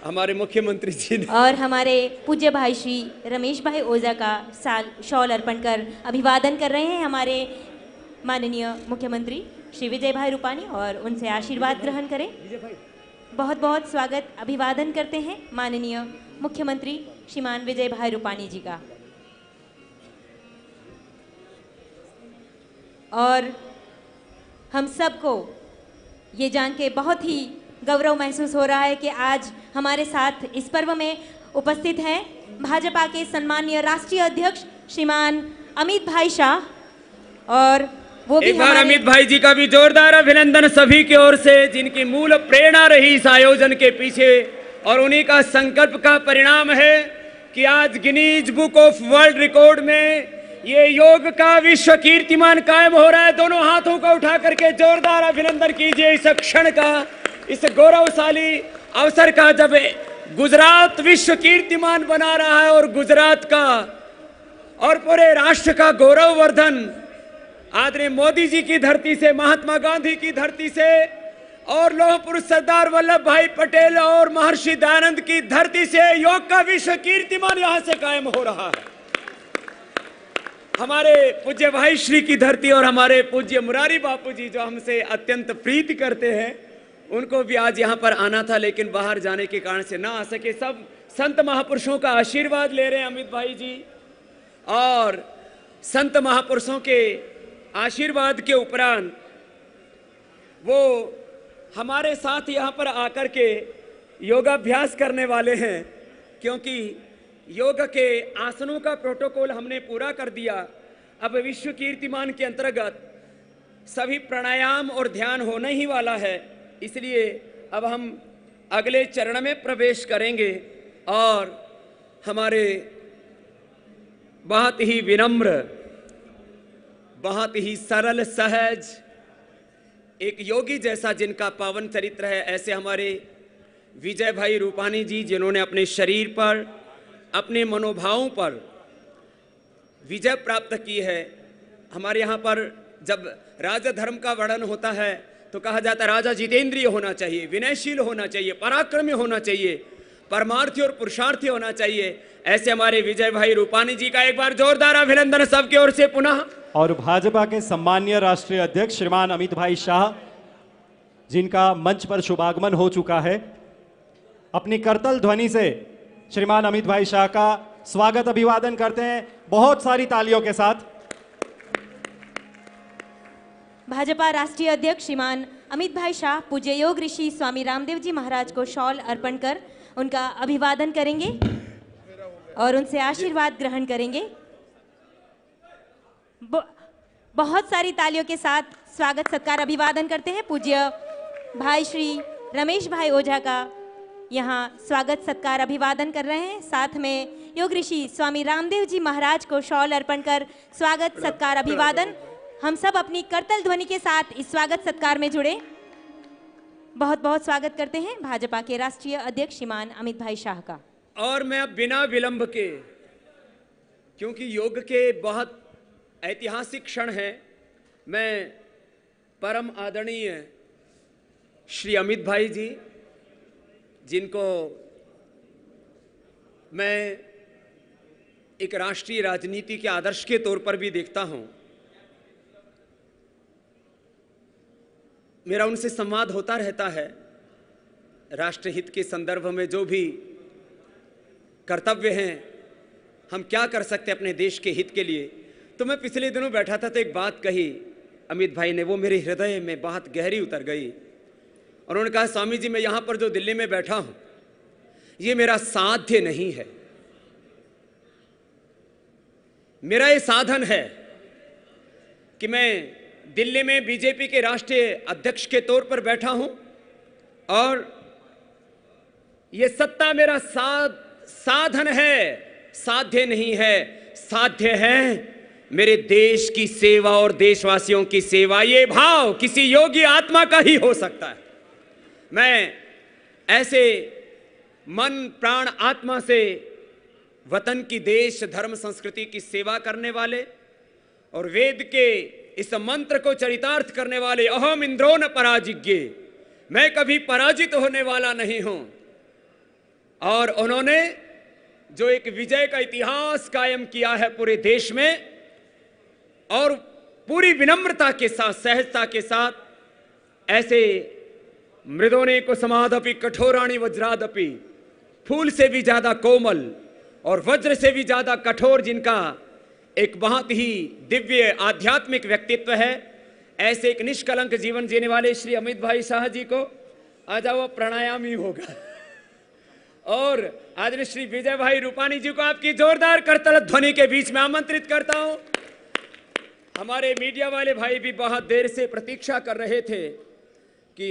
हमारे मुख्यमंत्री जी ने, और हमारे पूज्य भाई श्री रमेश भाई ओझा का शॉल अर्पण कर अभिवादन कर रहे हैं हमारे माननीय मुख्यमंत्री श्री विजय भाई रूपाणी और उनसे आशीर्वाद ग्रहण करें। बहुत बहुत स्वागत अभिवादन करते हैं माननीय मुख्यमंत्री श्रीमान विजय भाई रूपाणी जी का। और हम सबको ये जान के बहुत ही गौरव महसूस हो रहा है कि आज हमारे साथ इस पर्व में उपस्थित हैं भाजपा के सम्मानीय राष्ट्रीय अध्यक्ष श्रीमान अमित भाई शाह, और वो भी एक बार अमित भाई जी का भी जोरदार अभिनंदन सभी की ओर से, जिनकी मूल प्रेरणा रही इस आयोजन के पीछे, और उन्हीं का संकल्प का परिणाम है कि आज Guinness Book of world record में ये योग का विश्व कीर्तिमान कायम हो रहा है। दोनों हाथों को उठा करके जोरदार अभिनंदन कीजिए इस क्षण का, इस गौरवशाली अवसर का, जब गुजरात विश्व कीर्तिमान बना रहा है और गुजरात का और पूरे राष्ट्र का गौरववर्धन आदरणीय मोदी जी की धरती से, महात्मा गांधी की धरती से और लौह पुरुष सरदार वल्लभ भाई पटेल और महर्षि दयानंद की धरती से योग का विश्व कीर्तिमान यहां से कायम हो रहा है। हमारे पूज्य भाई श्री की धरती और हमारे पूज्य मुरारी बापू जी जो हमसे अत्यंत प्रीति करते हैं, उनको भी आज यहाँ पर आना था, लेकिन बाहर जाने के कारण से ना आ सके। सब संत महापुरुषों का आशीर्वाद ले रहे हैं अमित भाई जी, और संत महापुरुषों के आशीर्वाद के उपरांत वो हमारे साथ यहाँ पर आकर के योगाभ्यास करने वाले हैं, क्योंकि योग के आसनों का प्रोटोकॉल हमने पूरा कर दिया। अब विश्व कीर्तिमान के अंतर्गत सभी प्राणायाम और ध्यान होने ही वाला है, इसलिए अब हम अगले चरण में प्रवेश करेंगे और हमारे बहुत ही विनम्र, बहुत ही सरल सहज एक योगी जैसा जिनका पावन चरित्र है, ऐसे हमारे विजय भाई रूपानी जी, जिन्होंने अपने शरीर पर, अपने मनोभावों पर विजय प्राप्त की है। हमारे यहाँ पर जब राजा धर्म का वर्णन होता है तो कहा जाता है राजा जितेंद्रिय होना चाहिए, विनयशील होना चाहिए, पराक्रमी होना चाहिए, परमार्थी और पुरुषार्थी होना चाहिए। ऐसे हमारे विजय भाई रूपानी जी का एक बार जोरदार अभिनंदन सबकी ओर से पुनः। और भाजपा के सम्मानीय राष्ट्रीय अध्यक्ष श्रीमान अमित भाई शाह, जिनका मंच पर शुभागमन हो चुका है, अपनी करतल ध्वनि से श्रीमान अमित भाई शाह का स्वागत अभिवादन करते हैं बहुत सारी तालियों के साथ। भाजपा राष्ट्रीय अध्यक्ष श्रीमान अमित भाई शाह पूज्य योग ऋषि स्वामी रामदेव जी महाराज को शॉल अर्पण कर उनका अभिवादन करेंगे और उनसे आशीर्वाद ग्रहण करेंगे। बहुत सारी तालियों के साथ स्वागत सत्कार अभिवादन करते हैं पूज्य भाई श्री रमेश भाई ओझा का यहाँ स्वागत सत्कार अभिवादन कर रहे हैं। साथ में योग ऋषि स्वामी रामदेव जी महाराज को शॉल अर्पण कर स्वागत सत्कार अभिवादन। हम सब अपनी करतल ध्वनि के साथ इस स्वागत सत्कार में जुड़े। बहुत बहुत स्वागत करते हैं भाजपा के राष्ट्रीय अध्यक्ष श्रीमान अमित भाई शाह का। और मैं अब बिना विलंब के, क्योंकि योग के बहुत ऐतिहासिक क्षण है, मैं परम आदरणीय श्री अमित भाई जी, जिनको मैं एक राष्ट्रीय राजनीति के आदर्श के तौर पर भी देखता हूं, मेरा उनसे संवाद होता रहता है। राष्ट्रहित के संदर्भ में जो भी कर्तव्य हैं, हम क्या कर सकते हैं अपने देश के हित के लिए। तो मैं पिछले दिनों बैठा था तो एक बात कही अमित भाई ने, वो मेरे हृदय में बहुत गहरी उतर गई। और उन्होंने कहा, स्वामी जी मैं यहाँ पर जो दिल्ली में बैठा हूँ, ये मेरा साध्य नहीं है, मेरा ये साधन है कि मैं दिल्ली में बीजेपी के राष्ट्रीय अध्यक्ष के तौर पर बैठा हूं और ये सत्ता मेरा साधन है, साध्य नहीं है। साध्य है मेरे देश की सेवा और देशवासियों की सेवा। ये भाव किसी योगी आत्मा का ही हो सकता है। मैं ऐसे मन प्राण आत्मा से वतन की, देश धर्म संस्कृति की सेवा करने वाले और वेद के इस मंत्र को चरितार्थ करने वाले, अहम इंद्रो न पराजिज्ञे, मैं कभी पराजित होने वाला नहीं हूं। और उन्होंने जो एक विजय का इतिहास कायम किया है पूरे देश में, और पूरी विनम्रता के साथ, सहजता के साथ, ऐसे मृदोने को समादपि कठोराणि वज्रादपि, फूल से भी ज्यादा कोमल और वज्र से भी ज्यादा कठोर जिनका एक बहुत ही दिव्य आध्यात्मिक व्यक्तित्व है, ऐसे एक निष्कलंक जीवन जीने वाले श्री अमित भाई शाह जी को आज वो प्राणायाम ही होगा। और आदरणीय श्री विजय भाई रूपानी जी को आपकी जोरदार करतल ध्वनि के बीच में आमंत्रित करता हूं। हमारे मीडिया वाले भाई भी बहुत देर से प्रतीक्षा कर रहे थे कि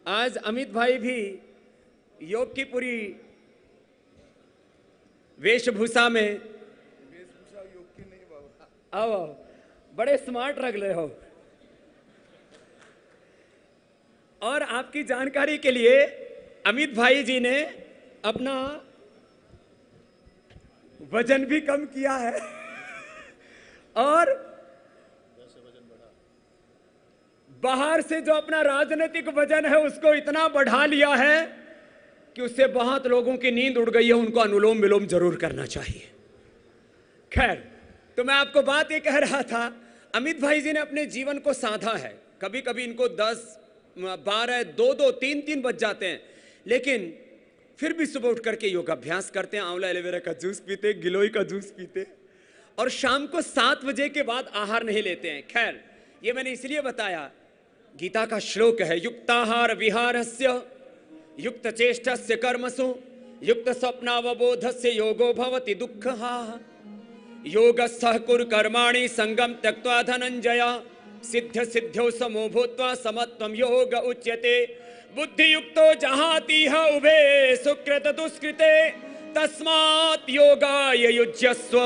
आज अमित भाई भी योग की पूरी वेशभूषा में, योग की नहीं बाबा, आओ बड़े स्मार्ट लग रहे हो। और आपकी जानकारी के लिए अमित भाई जी ने अपना वजन भी कम किया है और बाहर से जो अपना राजनीतिक वजन है उसको इतना बढ़ा लिया है कि उससे बहुत लोगों की नींद उड़ गई है। उनको अनुलोम विलोम जरूर करना चाहिए। खैर, तो मैं आपको बात ये कह रहा था, अमित भाई जी ने अपने जीवन को साधा है। कभी कभी इनको 10, 12, 2, 3 बज जाते हैं, लेकिन फिर भी सुबह उठ करके योगाभ्यास करते हैं। आंवला एलोवेरा का जूस पीते, गिलोय का जूस पीते और शाम को 7 बजे के बाद आहार नहीं लेते हैं। खैर, ये मैंने इसलिए बताया, गीता का श्लोक है, युक्ताहार विहारस्य युक्त चेष्टस्य कर्मसु युक्त स्वप्नावबोधस्य योगो भवति दुःखः। योगस्थः कुरु कर्माणि संगम त्यक्त्वा धनंजय सिद्ध सिद्ध्यौ समो भूत्वा समत्वं योग उच्यते। बुद्धियुक्तो जहातिह उभे सुकृत दुष्कृते तस्मात् योगाय युज्यस्व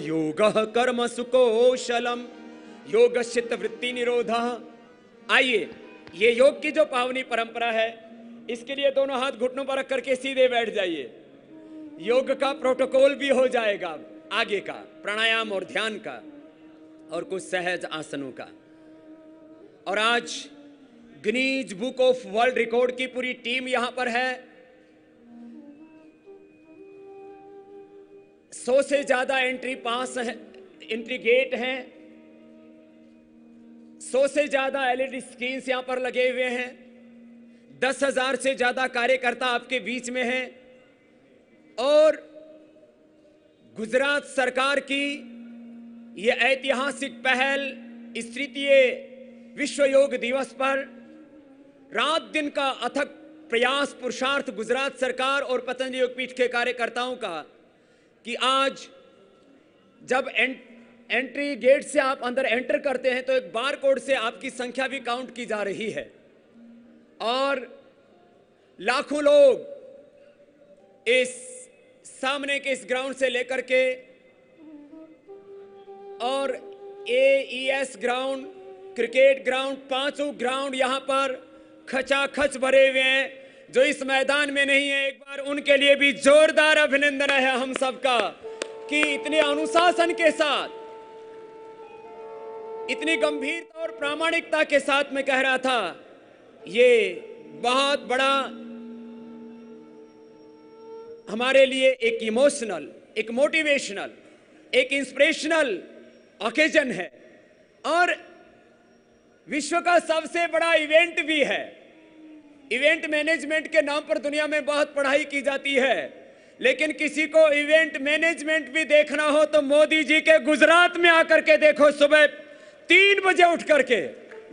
योगः कर्मसु कौशलम् योगश्चित्त वृत्ति निरोधः। आइए, ये योग की जो पावनी परंपरा है, इसके लिए दोनों हाथ घुटनों पर रख करके सीधे बैठ जाइए। योग का प्रोटोकॉल भी हो जाएगा आगे का, प्राणायाम और ध्यान का और कुछ सहज आसनों का। और आज Guinness Book of world record की पूरी टीम यहां पर है। 100 से ज्यादा एंट्री पास है, एंट्री गेट हैं। 100 से ज्यादा एलईडी स्क्रीन यहां पर लगे हुए हैं। 10,000 से ज्यादा कार्यकर्ता आपके बीच में हैं। और गुजरात सरकार की यह ऐतिहासिक पहल इस तृतीय विश्व योग दिवस पर रात दिन का अथक प्रयास पुरुषार्थ गुजरात सरकार और पतंजलि योगपीठ के कार्यकर्ताओं का कि आज जब एंट्री गेट से आप अंदर एंटर करते हैं तो एक बार कोड से आपकी संख्या भी काउंट की जा रही है और लाखों लोग इस सामने के इस ग्राउंड से लेकर के और AES ग्राउंड, क्रिकेट ग्राउंड, पांचों ग्राउंड यहां पर खचाखच भरे हुए हैं। जो इस मैदान में नहीं है, एक बार उनके लिए भी जोरदार अभिनंदन है हम सबका कि इतने अनुशासन के साथ, इतनी गंभीरता और प्रामाणिकता के साथ मैं कह रहा था, ये बहुत बड़ा हमारे लिए एक इमोशनल, एक मोटिवेशनल, एक इंस्पिरेशनल ओकेजन है और विश्व का सबसे बड़ा इवेंट भी है। इवेंट मैनेजमेंट के नाम पर दुनिया में बहुत पढ़ाई की जाती है, लेकिन किसी को इवेंट मैनेजमेंट भी देखना हो तो मोदी जी के गुजरात में आकर के देखो। सुबह 3 बजे उठ करके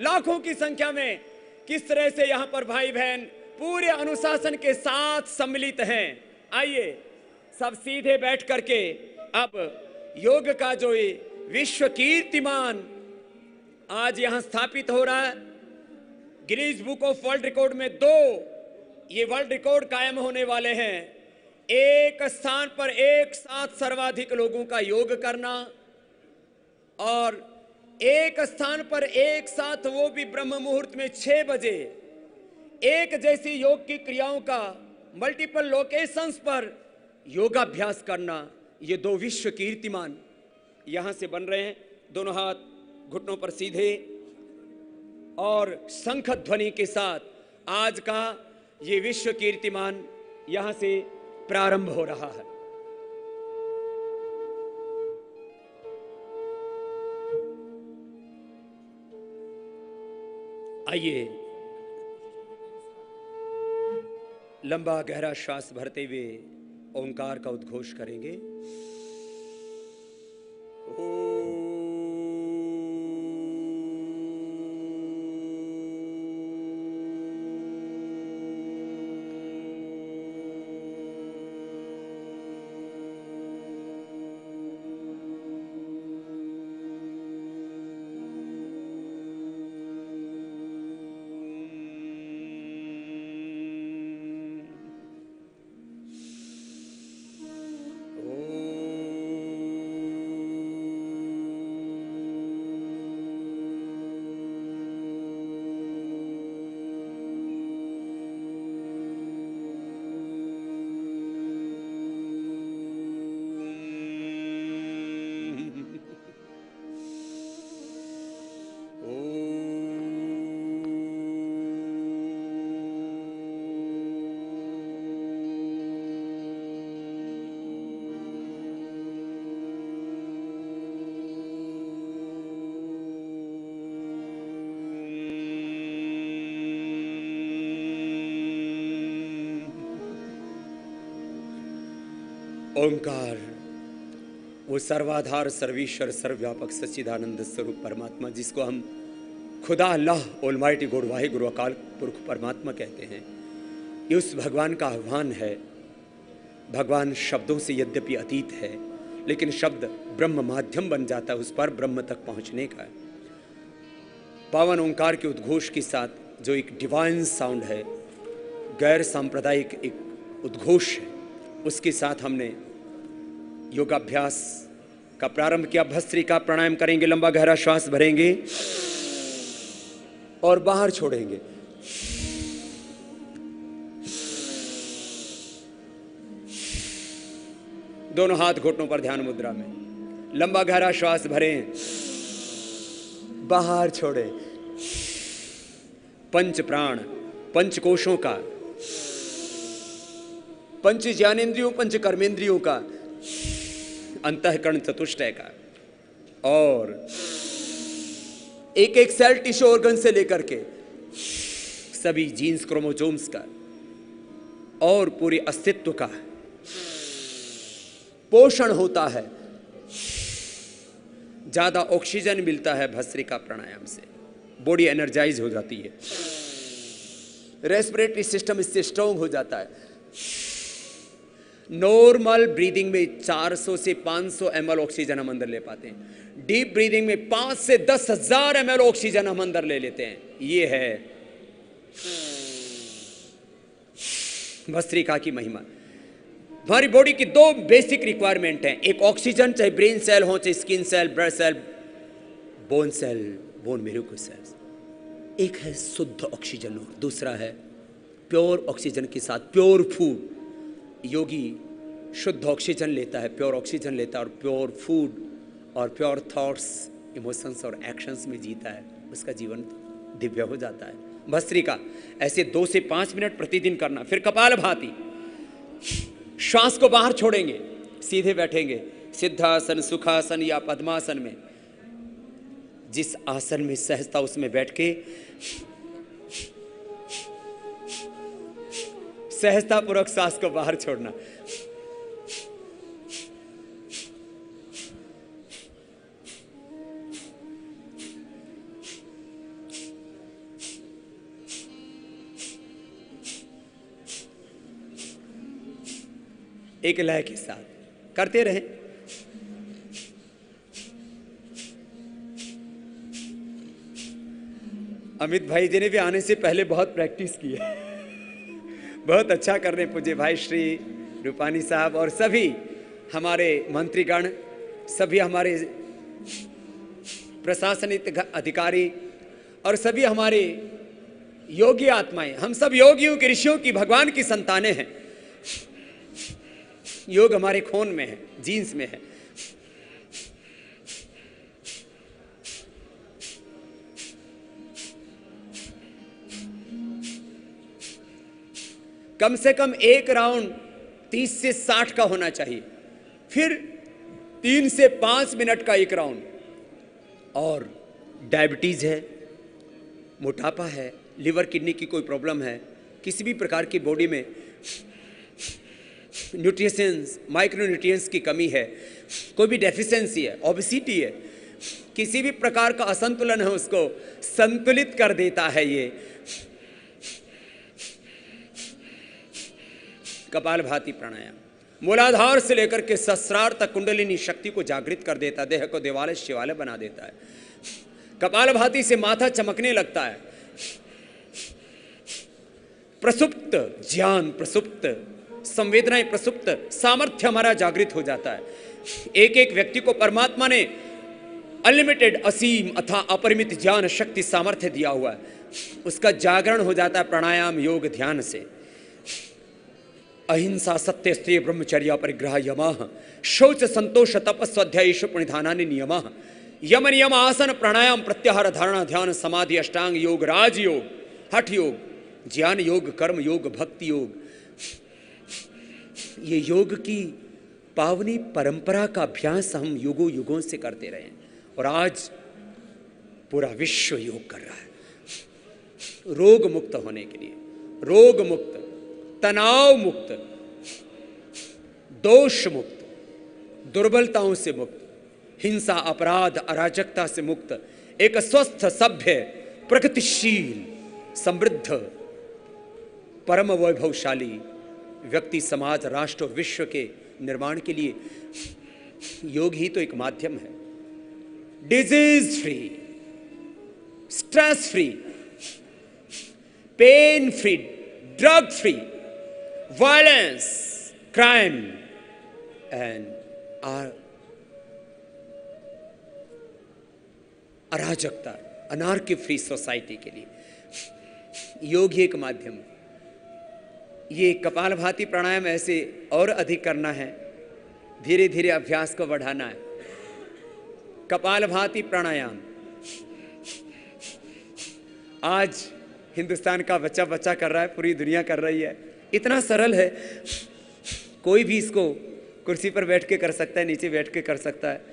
लाखों की संख्या में किस तरह से यहां पर भाई बहन पूरे अनुशासन के साथ सम्मिलित हैं। आइए सब सीधे बैठ करके अब योग का जो ये विश्व कीर्तिमान आज यहां स्थापित हो रहा है, Guinness Book of world record में 2 ये वर्ल्ड रिकॉर्ड कायम होने वाले हैं। एक स्थान पर एक साथ सर्वाधिक लोगों का योग करना और एक स्थान पर एक साथ वो भी ब्रह्म मुहूर्त में 6 बजे एक जैसी योग की क्रियाओं का मल्टीपल लोकेशंस पर योगाभ्यास करना, ये 2 विश्व कीर्तिमान यहां से बन रहे हैं। दोनों हाथ घुटनों पर सीधे और शंख ध्वनि के साथ आज का ये विश्व कीर्तिमान यहां से प्रारंभ हो रहा है। आइए लंबा गहरा श्वास भरते हुए ओंकार का उद्घोष करेंगे। ओंकार, वो सर्वाधार, सर्वेश्वर, सर्वव्यापक, सच्चिदानंद स्वरूप परमात्मा, जिसको हम खुदा, अल्लाह, ऑलमाइटी गॉड, वाहिगुरु, अकाल पुरख परमात्मा कहते हैं, ये उस भगवान का आह्वान है। भगवान शब्दों से यद्यपि अतीत है, लेकिन शब्द ब्रह्म माध्यम बन जाता है उस पर ब्रह्म तक पहुंचने का। पावन ओंकार के उद्घोष के साथ जो एक डिवाइन साउंड है, गैर सांप्रदायिक एक उद्घोष है, उसके साथ हमने योगाभ्यास का प्रारंभ किया। भस्त्रिका प्राणायाम करेंगे, लंबा गहरा श्वास भरेंगे और बाहर छोड़ेंगे। दोनों हाथ घुटनों पर ध्यान मुद्रा में, लंबा गहरा श्वास भरें, बाहर छोड़ें। पंच प्राण, पंच कोशों का, पंच ज्ञानेंद्रियों, पंच कर्मेंद्रियों का, अंतःकरण चतुष्टय का, और एक एक सेल, टिश्यू, ऑर्गन से लेकर के सभी जीन्स, क्रोमोसोम्स का और पूरे अस्तित्व का पोषण होता है। ज्यादा ऑक्सीजन मिलता है भस्त्रिका प्राणायाम से, बॉडी एनर्जाइज हो जाती है, रेस्पिरेटरी सिस्टम इससे स्ट्रांग हो जाता है। नॉर्मल ब्रीदिंग में 400 से 500 ml ऑक्सीजन हम अंदर ले पाते हैं। डीप ब्रीदिंग में 5 से 10,000 ml ऑक्सीजन हम अंदर ले लेते हैं। ये है भस्त्रिका की महिमा। हमारी बॉडी की 2 बेसिक रिक्वायरमेंट हैं, एक ऑक्सीजन, चाहे ब्रेन सेल हो, चाहे skin cell, blood cell, bone cell, bone marrow cells. एक है शुद्ध ऑक्सीजन और दूसरा है प्योर ऑक्सीजन के साथ प्योर फूड। योगी शुद्ध ऑक्सीजन लेता है, प्योर ऑक्सीजन लेता है और प्योर फूड और प्योर थॉट्स, इमोशंस और एक्शंस में जीता है, उसका जीवन दिव्य हो जाता है। भस्त्रिका ऐसे 2 से 5 मिनट प्रतिदिन करना। फिर कपालभाति, श्वास को बाहर छोड़ेंगे, सीधे बैठेंगे, सिद्धासन, सुखासन या पद्मासन में। जिस आसन में सहजता उसमें बैठ के सहजता पूर्वक सांस को बाहर छोड़ना। एक लय के साथ करते रहें। अमित भाई जी ने भी आने से पहले बहुत प्रैक्टिस की है, बहुत अच्छा कर रहे हैं पूज्य भाई श्री रूपानी साहब और सभी हमारे मंत्रीगण, सभी हमारे प्रशासनिक अधिकारी और सभी हमारे योगी आत्माएं। हम सब योगियों के, ऋषियों की, भगवान की संतानें हैं। योग हमारे खून में है, जीन्स में है। कम से कम एक राउंड 30 से 60 का होना चाहिए, फिर 3 से 5 मिनट का एक राउंड। और डायबिटीज है, मोटापा है, लिवर किडनी की कोई प्रॉब्लम है, किसी भी प्रकार की बॉडी में न्यूट्रिशंस, माइक्रोन्यूट्रिएंट्स की कमी है, कोई भी डेफिशिएंसी है, ओबेसिटी है, किसी भी प्रकार का असंतुलन है, उसको संतुलित कर देता है ये कपालभाति प्राणायाम। मूलाधार से लेकर के सहस्रार तक कुंडलिनी शक्ति को जागृत कर देता है, देह को देवालय शिवालय बना देता है। कपालभाति से माथा चमकने लगता है, प्रसुप्त ज्ञान, प्रसुप्त संवेदनाएं, प्रसुप्त सामर्थ्य हमारा जागृत हो जाता है। एक एक व्यक्ति को परमात्मा ने अनलिमिटेड, असीम अथा अपरिमित ज्ञान, शक्ति, सामर्थ्य दिया हुआ है, उसका जागरण हो जाता है प्राणायाम, योग, ध्यान से। अहिंसा, सत्य, स्त्रिय, ब्रह्मचर्य, परिग्रह, यमः, शौच, संतोष, तप, स्वाध्याय, प्रणिधानानि नियमः, यम नियम, आसन, प्राणायाम, प्रत्याहार, धारणा, ध्यान, समाधि, अष्टांग योग, राजयोग, हठ योग, ज्ञान योग, कर्म योग, भक्ति योग। ये योग की पावनी परंपरा का अभ्यास हम युगों युगों से करते रहे हैं और आज पूरा विश्व योग कर रहा है रोग मुक्त होने के लिए, रोग मुक्त, तनाव मुक्त, दोष मुक्त, दुर्बलताओं से मुक्त, हिंसा, अपराध, अराजकता से मुक्त एक स्वस्थ, सभ्य, प्रगतिशील, समृद्ध, परम वैभवशाली व्यक्ति, समाज, राष्ट्र और विश्व के निर्माण के लिए योग ही तो एक माध्यम है। Disease free, stress free, pain free, drug free, violence, crime and अराजकता, अनार्की फ्री सोसाइटी के लिए योग ही एक माध्यम है। ये कपालभाति प्राणायाम ऐसे और अधिक करना है, धीरे धीरे अभ्यास को बढ़ाना है। कपालभाति प्राणायाम आज हिंदुस्तान का बच्चा बच्चा कर रहा है, पूरी दुनिया कर रही है। इतना सरल है, कोई भी इसको कुर्सी पर बैठ के कर सकता है, नीचे बैठ के कर सकता है।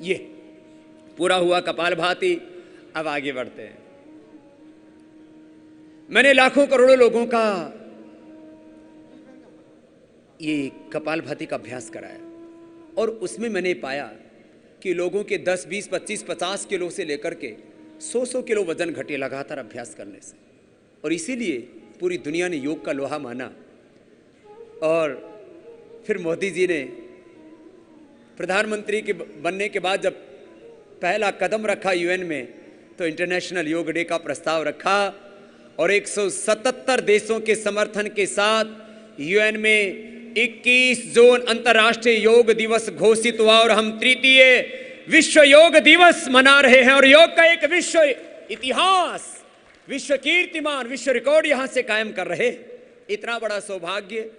ये पूरा हुआ कपालभाति। अब आगे बढ़ते हैं। मैंने लाखों करोड़ों लोगों का ये कपालभाति का अभ्यास कराया और उसमें मैंने पाया कि लोगों के 10, 20, 25, 50 किलो से लेकर के 100 किलो वजन घटे लगातार अभ्यास करने से। और इसीलिए पूरी दुनिया ने योग का लोहा माना। और फिर मोदी जी ने प्रधानमंत्री के बनने के बाद जब पहला कदम रखा यूएन में, तो इंटरनेशनल योग डे का प्रस्ताव रखा और 177 देशों के समर्थन के साथ यूएन में 21 जून अंतर्राष्ट्रीय योग दिवस घोषित हुआ और हम तृतीय विश्व योग दिवस मना रहे हैं। और योग का एक विश्व इतिहास, विश्व कीर्तिमान, विश्व रिकॉर्ड यहां से कायम कर रहे। इतना बड़ा सौभाग्य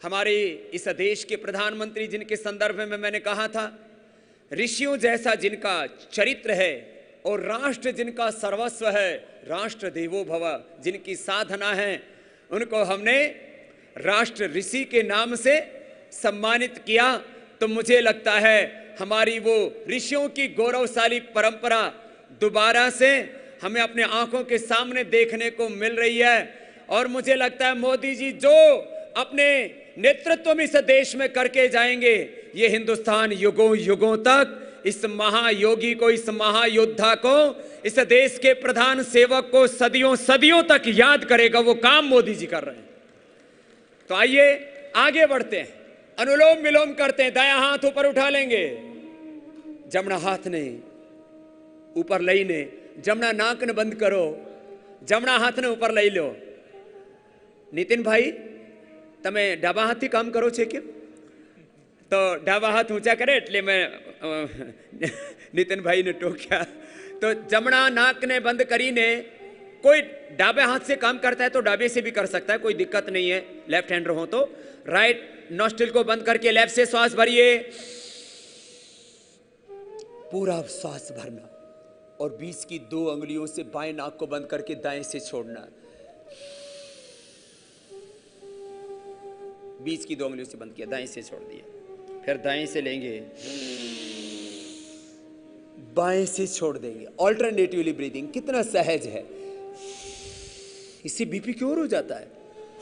हमारे इस देश के प्रधानमंत्री, जिनके संदर्भ में मैंने कहा था, ऋषियों जैसा जिनका चरित्र है और राष्ट्र जिनका सर्वस्व है, राष्ट्र देवो भव जिनकी साधना है, उनको हमने राष्ट्र ऋषि के नाम से सम्मानित किया। तो मुझे लगता है हमारी वो ऋषियों की गौरवशाली परंपरा दोबारा से हमें अपने आंखों के सामने देखने को मिल रही है। और मुझे लगता है मोदी जी जो अपने नेतृत्व में इस देश में करके जाएंगे, ये हिंदुस्तान युगों युगों तक इस महायोगी को, इस महायोद्धा को, इस देश के प्रधान सेवक को सदियों सदियों तक याद करेगा। वो काम मोदी जी कर रहे हैं। तो आइए आगे बढ़ते हैं, अनुलोम विलोम करते हैं। दायां हाथ ऊपर उठा लेंगे, जमना हाथ ने ऊपर लई ने, जमना नाक ने बंद करो, जमना हाथ ने ऊपर लई लो। नितिन भाई તમે ડાબા હાથથી કામ કરો છે કે? તો ડાબા હાથ ઊંચા કરે એટલે મેં नितिन भाई ने टोक्या। तो जमना नाक ने बंद करीने, कोई डाबे हाथ से काम करता है तो डाबे से भी कर सकता है, कोई दिक्कत नहीं है। लेफ्ट हैंडर हो तो राइट नोस्ट्रिल को बंद करके लेफ्ट से श्वास भरिए, पूरा श्वास भरना और बीच की 2 अंगुलियों से बाएं नाक को बंद करके दाएं से छोड़ना। बीच की 2 अंगुलियों से बंद किया, दाएं से छोड़ दिया, फिर दाएं से लेंगे, बाएं से छोड़ देंगे। ऑल्टरनेटिवली ब्रीदिंग कितना सहज है। इससे बीपी क्योर हो जाता है,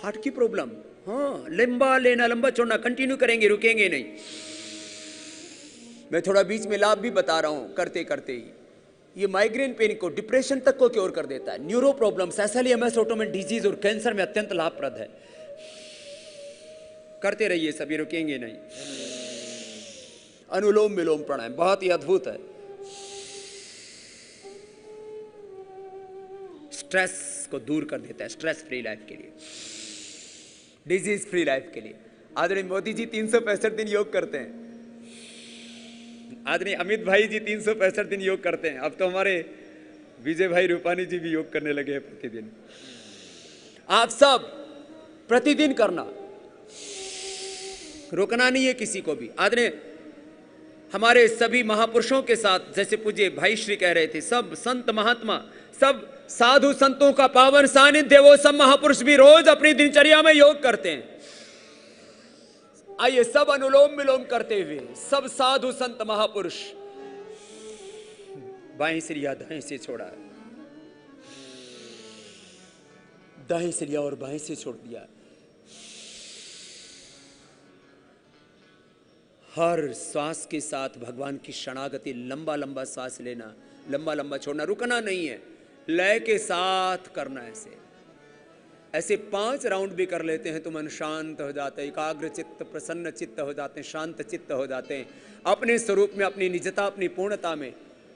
हार्ट की प्रॉब्लम। हाँ, लंबा लेना, लंबा छोड़ना, कंटिन्यू करेंगे, रुकेंगे नहीं। मैं थोड़ा बीच में लाभ भी बता रहा हूं करते करते ही। ये माइग्रेन पेन को, डिप्रेशन तक को क्योर कर देता है। न्यूरो प्रॉब्लम्स, एसएलईएमएस, ऑटोमेन डिजीज और कैंसर में अत्यंत लाभप्रद है। करते रहिए सभी, रुकेंगे नहीं। अनुलोम विलोम प्राणायाम बहुत ही अद्भुत है। स्ट्रेस को दूर कर देता है, स्ट्रेस फ्री लाइफ के लिए, डिजीज फ्री लाइफ के लिए। आदरणीय मोदी जी 365 दिन योग करते हैं। आदरणीय अमित भाई जी 365 दिन योग करते हैं। अब तो हमारे विजय भाई रूपानी जी भी योग करने लगे हैं प्रतिदिन। आप सब प्रतिदिन करना, रोकना नहीं है किसी को भी। आदरणीय हमारे सभी महापुरुषों के साथ, जैसे पूज्य भाई श्री कह रहे थे, सब संत महात्मा, सब साधु संतों का पावन सानिध्य, वो सब महापुरुष भी रोज अपनी दिनचर्या में योग करते हैं। आइए सब अनुलोम विलोम करते हुए, सब साधु संत महापुरुष, बाएं सिर या दाएं से छोड़ा, दाएं से लिया और बाएं से छोड़ दिया। हर श्वास के साथ भगवान की शरणागति, लंबा लंबा श्वास लेना, लंबा लंबा छोड़ना, रुकना नहीं है, लय के साथ करना। ऐसे 5 राउंड भी कर लेते हैं तो मन शांत हो जाता है, एकाग्र चित्त, प्रसन्न चित्त हो जाते हैं, शांत चित्त हो जाते हैं, अपने स्वरूप में, अपनी निजता, अपनी पूर्णता में,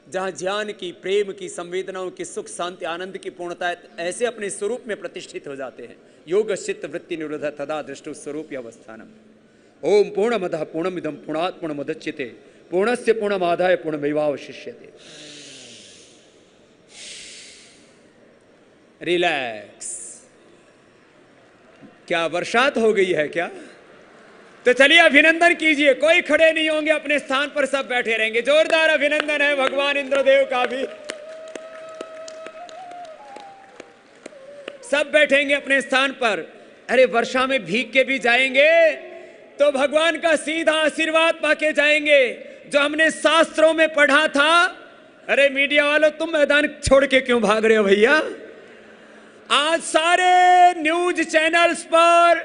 जहाँ ज्ञान की, प्रेम की, संवेदनाओं की, सुख शांति आनंद की पूर्णता है, ऐसे अपने स्वरूप में प्रतिष्ठित हो जाते हैं। योग चित्त वृत्ति निरोध तदा दृष्टु स्वरूप अवस्थानम। ओम पूर्णमदः पूर्णमिदं पूर्णात् पूर्णमुदच्यते पूर्णस्य पूर्णमादाय पूर्णमेवावशिष्यते। रिलैक्स। क्या बरसात हो गई है क्या? तो चलिए अभिनंदन कीजिए। कोई खड़े नहीं होंगे, अपने स्थान पर सब बैठे रहेंगे। जोरदार अभिनंदन है भगवान इंद्रदेव का भी। सब बैठेंगे अपने स्थान पर। अरे वर्षा में भीग के भी जाएंगे तो भगवान का सीधा आशीर्वाद पाके जाएंगे, जो हमने शास्त्रों में पढ़ा था। अरे मीडिया वालों, तुम मैदान छोड़ के क्यों भाग रहे हो भैया? आज सारे न्यूज चैनल्स पर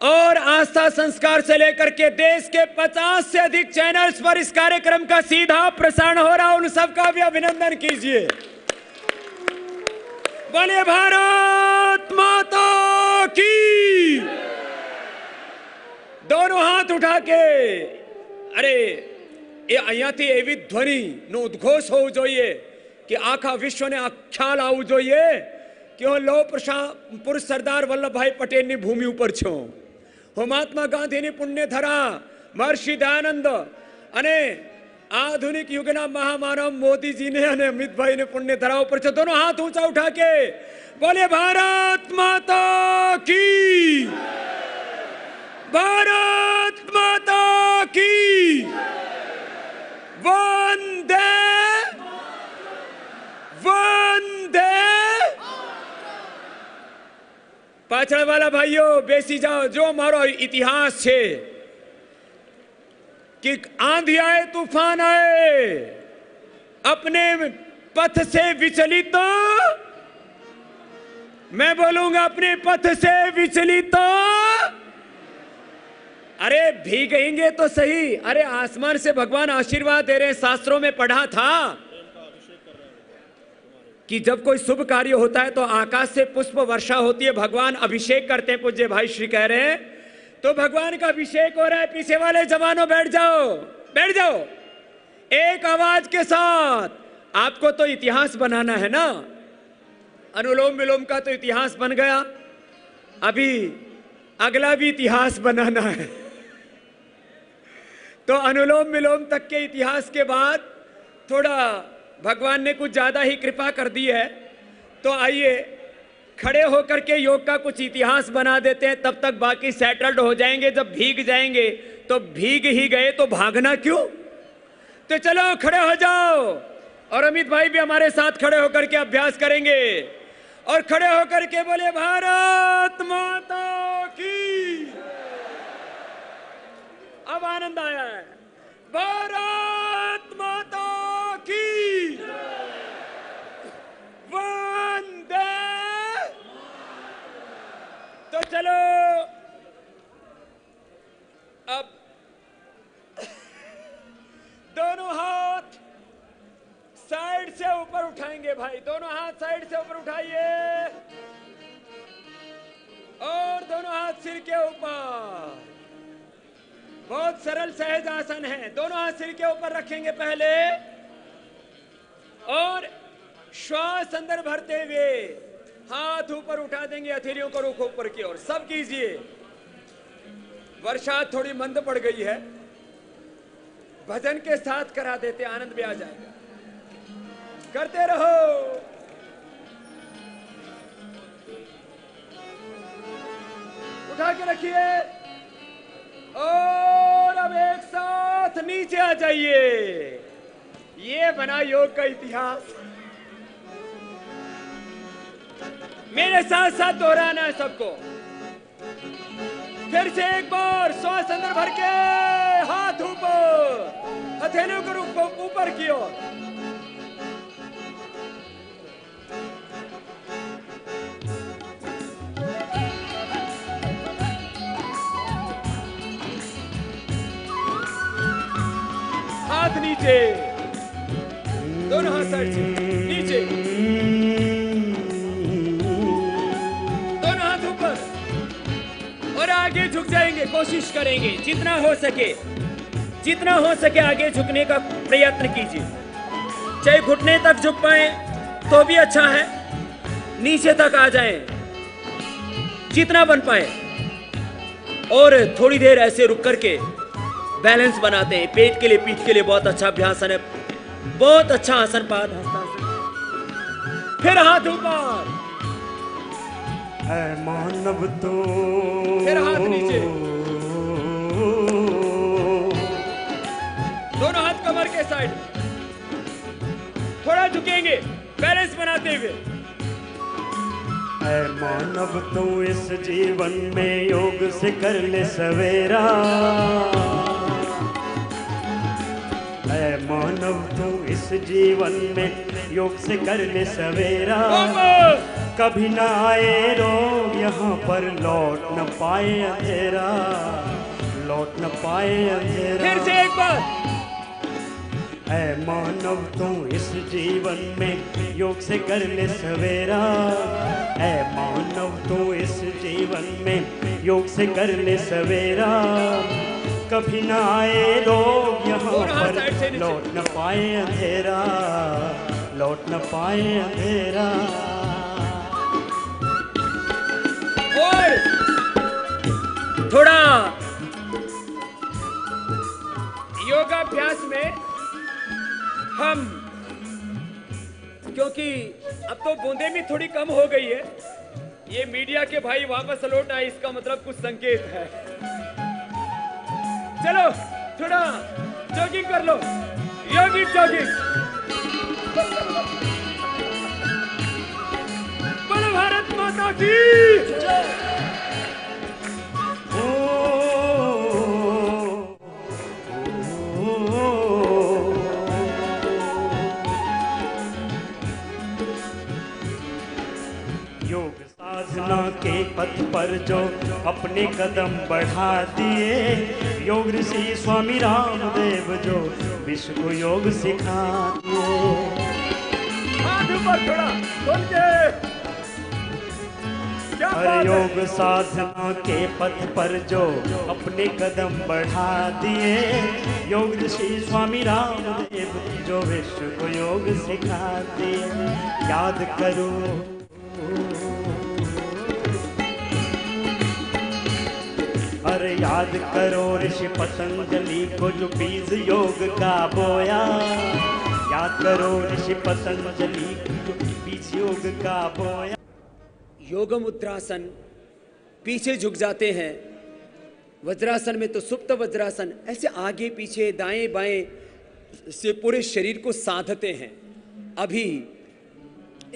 और आस्था संस्कार से लेकर के देश के 50 से अधिक चैनल्स पर इस कार्यक्रम का सीधा प्रसारण हो रहा है। उन सबका भी अभिनंदन कीजिए। बोलिए भारत माता की। दोनों हाथ उठा के, अरे ये અહીંયાથી એવી ધ્વનિ નો ઉદ્ઘોષ હોવો જોઈએ કે આખા વિશ્વને આ ખ્યાલ આવવું જોઈએ કે હું લોહ પુરુષ સરદાર વલ્લભભાઈ પટેલની ભૂમિ ઉપર છું। હું મહાત્મા ગાંધીની પુણ્યધરા મહર્ષિ દયાનંદ અને આધુનિક યુગના મહામાનવ મોદીજીને અને અમિતભાઈને પુણ્યધરા ઉપર છું। दोनों हाथ ऊंचा उठा के बोले भारत माता की, भारत माता की, वंदे वंदे। पाछड़ वाला भाइयों बेसी जाओ। जो मारो इतिहास है कि आंधी आए तूफान आए, अपने पथ से विचलित, मैं बोलूंगा अपने पथ से विचलित। अरे भीगेंगे तो सही। अरे आसमान से भगवान आशीर्वाद दे रहे हैं। शास्त्रों में पढ़ा था कि जब कोई शुभ कार्य होता है तो आकाश से पुष्प वर्षा होती है, भगवान अभिषेक करते हैं। पूज्य भाई श्री कह रहे हैं तो भगवान का अभिषेक हो रहा है। पीछे वाले जवानों बैठ जाओ, बैठ जाओ। एक आवाज के साथ। आपको तो इतिहास बनाना है ना। अनुलोम विलोम का तो इतिहास बन गया, अभी अगला भी इतिहास बनाना है। तो अनुलोम विलोम तक के इतिहास के बाद थोड़ा भगवान ने कुछ ज्यादा ही कृपा कर दी है। तो आइए खड़े होकर के योग का कुछ इतिहास बना देते हैं, तब तक बाकी सेटल्ड हो जाएंगे। जब भीग जाएंगे तो भीग ही गए तो भागना क्यों। तो चलो खड़े हो जाओ। और अमित भाई भी हमारे साथ खड़े होकर के अभ्यास करेंगे। और खड़े होकर के बोले भारत माता की। अब आनंद आया है। भारत माता की, वंदे। तो चलो अब दोनों हाथ साइड से ऊपर उठाएंगे भाई। दोनों हाथ साइड से ऊपर उठाइए और दोनों हाथ सिर के ऊपर। बहुत सरल सहज आसन है। दोनों हाथ सिर के ऊपर रखेंगे पहले और श्वास अंदर भरते हुए हाथ ऊपर उठा देंगे, हथेलियों को रुख ऊपर की ओर। सब कीजिए। वर्षा थोड़ी मंद पड़ गई है, भजन के साथ करा देते, आनंद भी आ जाएगा। करते रहो। उठा के रखिए और अब एक साथ नीचे आ जाइए। ये बना योग का इतिहास। मेरे साथ साथ दोहराना है सबको। फिर से एक बार श्वास अंदर भर के हाथ ऊपर, हथेलियों को रुख ऊपर की ओर। हाथ नीचे, दोनों हाथ साइड से नीचे, दोनों हाथ ऊपर और आगे झुक जाएंगे। कोशिश करेंगे जितना हो सके आगे झुकने का प्रयत्न कीजिए। चाहे घुटने तक झुक पाए तो भी अच्छा है, नीचे तक आ जाएं जितना बन पाए। और थोड़ी देर ऐसे रुक करके बैलेंस बनाते हैं। पेट के लिए, पीठ के लिए बहुत अच्छा अभ्यास है, बहुत अच्छा आसन, पाद हस्तासन। फिर हाथ ऊपर, मानव तो फिर हाथ नीचे, दोनों हाथ कमर के साइड, थोड़ा झुकेंगे बैलेंस बनाते हुए। मानव तू इस जीवन में योग से कर ले सवेरा, मानव तू इस जीवन में योग से कर ले सवेरा। कभी ना आए रोग यहाँ पर, लौट न पाए अंधेरा, लौट न पाए अंधेरा। फिर से एक बार, मानव तू इस जीवन में योग से कर ले सवेरा, मानव तू इस जीवन में योग से कर ले सवेरा। कभी ना आए लोग यहाँ पर, लौट न पाए अंधेरा, लौट न पाए अंधेरा। और थोड़ा योगाभ्यास में हम, क्योंकि अब तो बूंदे भी थोड़ी कम हो गई है, ये मीडिया के भाई वापस लौट आए, इसका मतलब कुछ संकेत है। चलो थोड़ा जॉगिंग कर लो, योगिक जॉगिंग। बोलो भारत माता की। के पथ पर जो अपने कदम बढ़ा दिए, योग ऋषि स्वामी रामदेव जो विश्व को योग सिखा दिए। हाथ ऊपर थोड़ा खोल के। हर योग साधना के पथ पर जो अपने कदम बढ़ा दिए, योग ऋषि स्वामी रामदेव जो विश्व को योग सिखा दिए। याद करो अरे याद करो ऋषि पतंजलि को जो बीज योग का बोया, याद करो ऋषि पतंजलि को जो बीज योग का बोया। योग मुद्रासन, पीछे झुक जाते हैं। वज्रासन में तो सुप्त वज्रासन, ऐसे आगे पीछे दाएं बाएं से पूरे शरीर को साधते हैं। अभी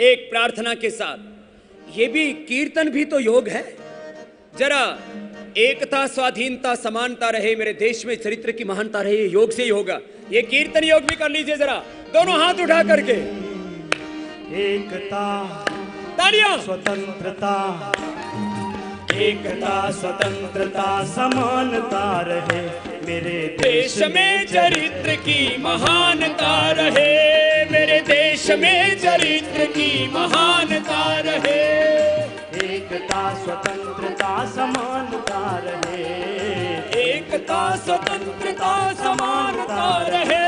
एक प्रार्थना के साथ, ये भी कीर्तन भी तो योग है। जरा एकता, स्वाधीनता, समानता रहे, मेरे देश में चरित्र की महानता रहे, ये योग से ही होगा। ये कीर्तन योग भी कर लीजिए जरा, दोनों हाथ उठा करके। एकता, तालियां। स्वतंत्रता, एकता स्वतंत्रता समानता रहे, मेरे देश में चरित्र की महानता रहे, मेरे देश में चरित्र की महानता रहे। एकता स्वतंत्रता समानता रहे, एकता स्वतंत्रता समानता रहे,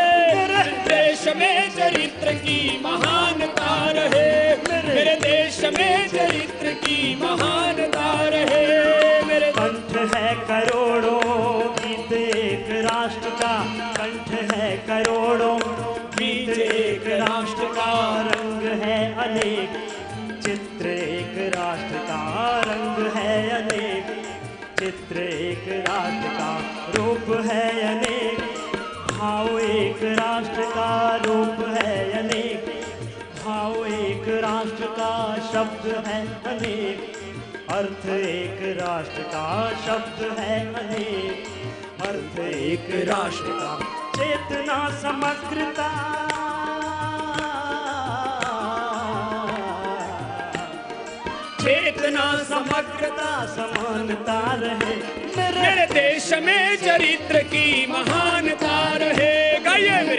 देश में चरित्र की महानता रहे, मेरे देश में चरित्र की महानता रहे। मेरे कंठ है करोड़ों, गीत एक राष्ट्र का, कंठ है करोड़ों, गीत एक राष्ट्र का, रंग है अनेक, चित्र एक राष्ट्र का, रंग है अनेक, चित्र एक राष्ट्र का, रूप है अनेक, भाव एक राष्ट्र का, रूप है अनेक, भाव एक राष्ट्र का, शब्द है अनेक, अर्थ एक राष्ट्र का, शब्द है अनेक, अर्थ एक राष्ट्र का, चेतना समग्रता, चेतना समग्रता समानता रहे, मेरे देश में चरित्र की महानता रहे। गाइए मेरे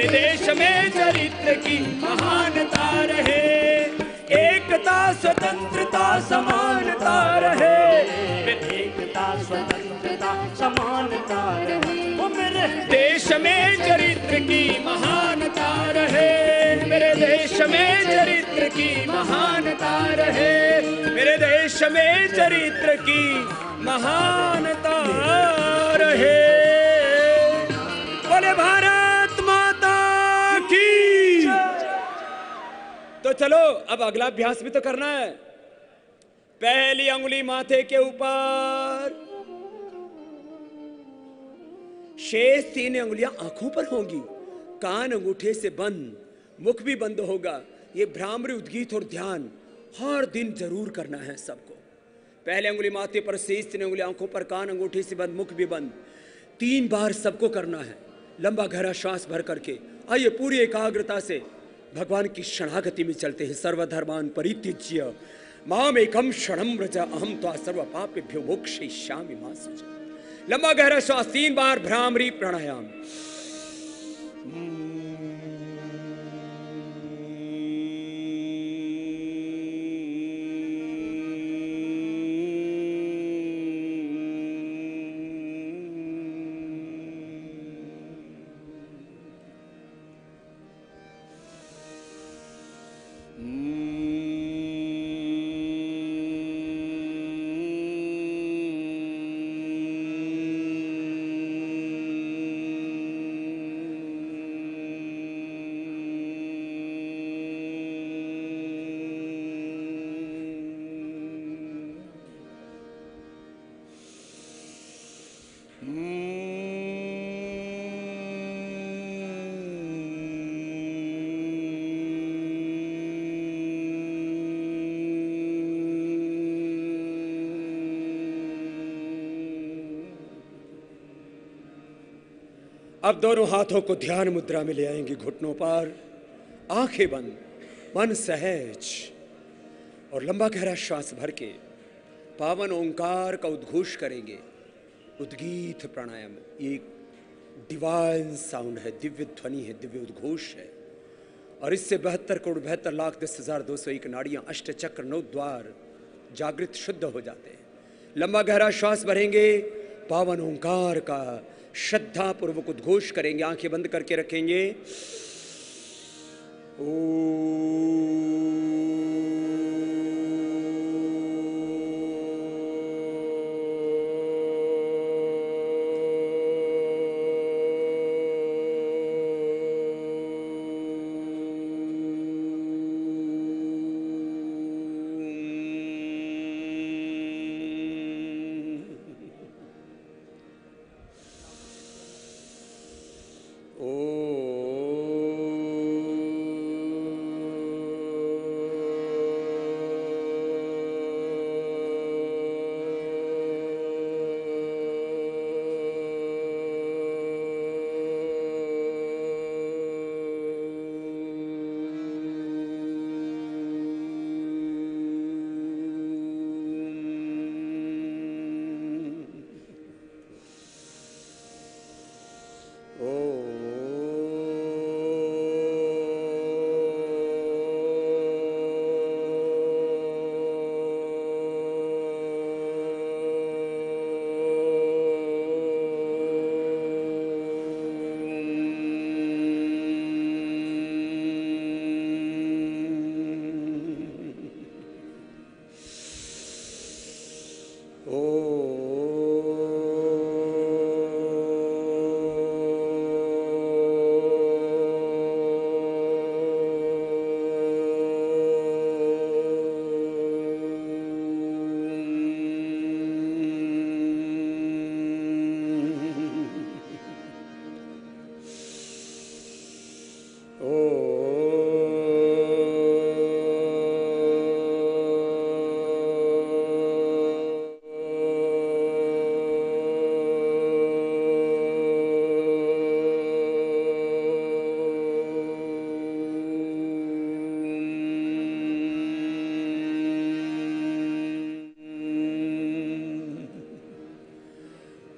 चरित्र की महानता रहे, एकता स्वतंत्रता समानता रहे, एकता स्वतंत्रता समानता रहे। वो मेरे देश में चरित्र की महानता रहे, मेरे देश में चरित्र की महानता रहे, मेरे देश में चरित्र की महानता रहे। बोले भारत माता की। तो चलो अब अगला अभ्यास भी तो करना है। पहली अंगुली माथे के ऊपर, शेष 3 अंगुलियां आंखों पर होंगी, कान अंगूठे से बंद, मुख भी बंद होगा। ये भ्रामरी, उद्गीत और ध्यान हर दिन जरूर करना है सबको। पहले अंगुली माथे पर, शेष 3 अंगुली आंखों पर, कान अंगूठे से बंद, मुख भी बंद, 3 बार सबको करना है। लंबा गहरा श्वास भर करके आइए पूरी एकाग्रता से भगवान की शरणागति में चलते हैं। सर्वधर्मान परित्यज्य माम एकम शरणं व्रज अहम त्वा सर्व पापेभ्यो मोक्षयिष्यामि मा शुचि। लंबा गहरा श्वास 3 बार, भ्रामरी प्राणायाम। अब दोनों हाथों को ध्यान मुद्रा में ले आएंगे घुटनों पर, आंखें बंद, मन सहज, और लंबा गहरा श्वास भर के पावन ओंकार का उद्घोष करेंगे। उद्गीत प्राणायाम, ये डिवाइन साउंड है, दिव्य ध्वनि है, दिव्य उद्घोष है, और इससे 72,72,10,201 नाड़ियां, अष्ट चक्र, 9 द्वार जागृत शुद्ध हो जाते हैं। लंबा गहरा श्वास भरेंगे, पावन ओंकार का श्रद्धा पूर्वक उद्घोष करेंगे, आंखें बंद करके रखेंगे।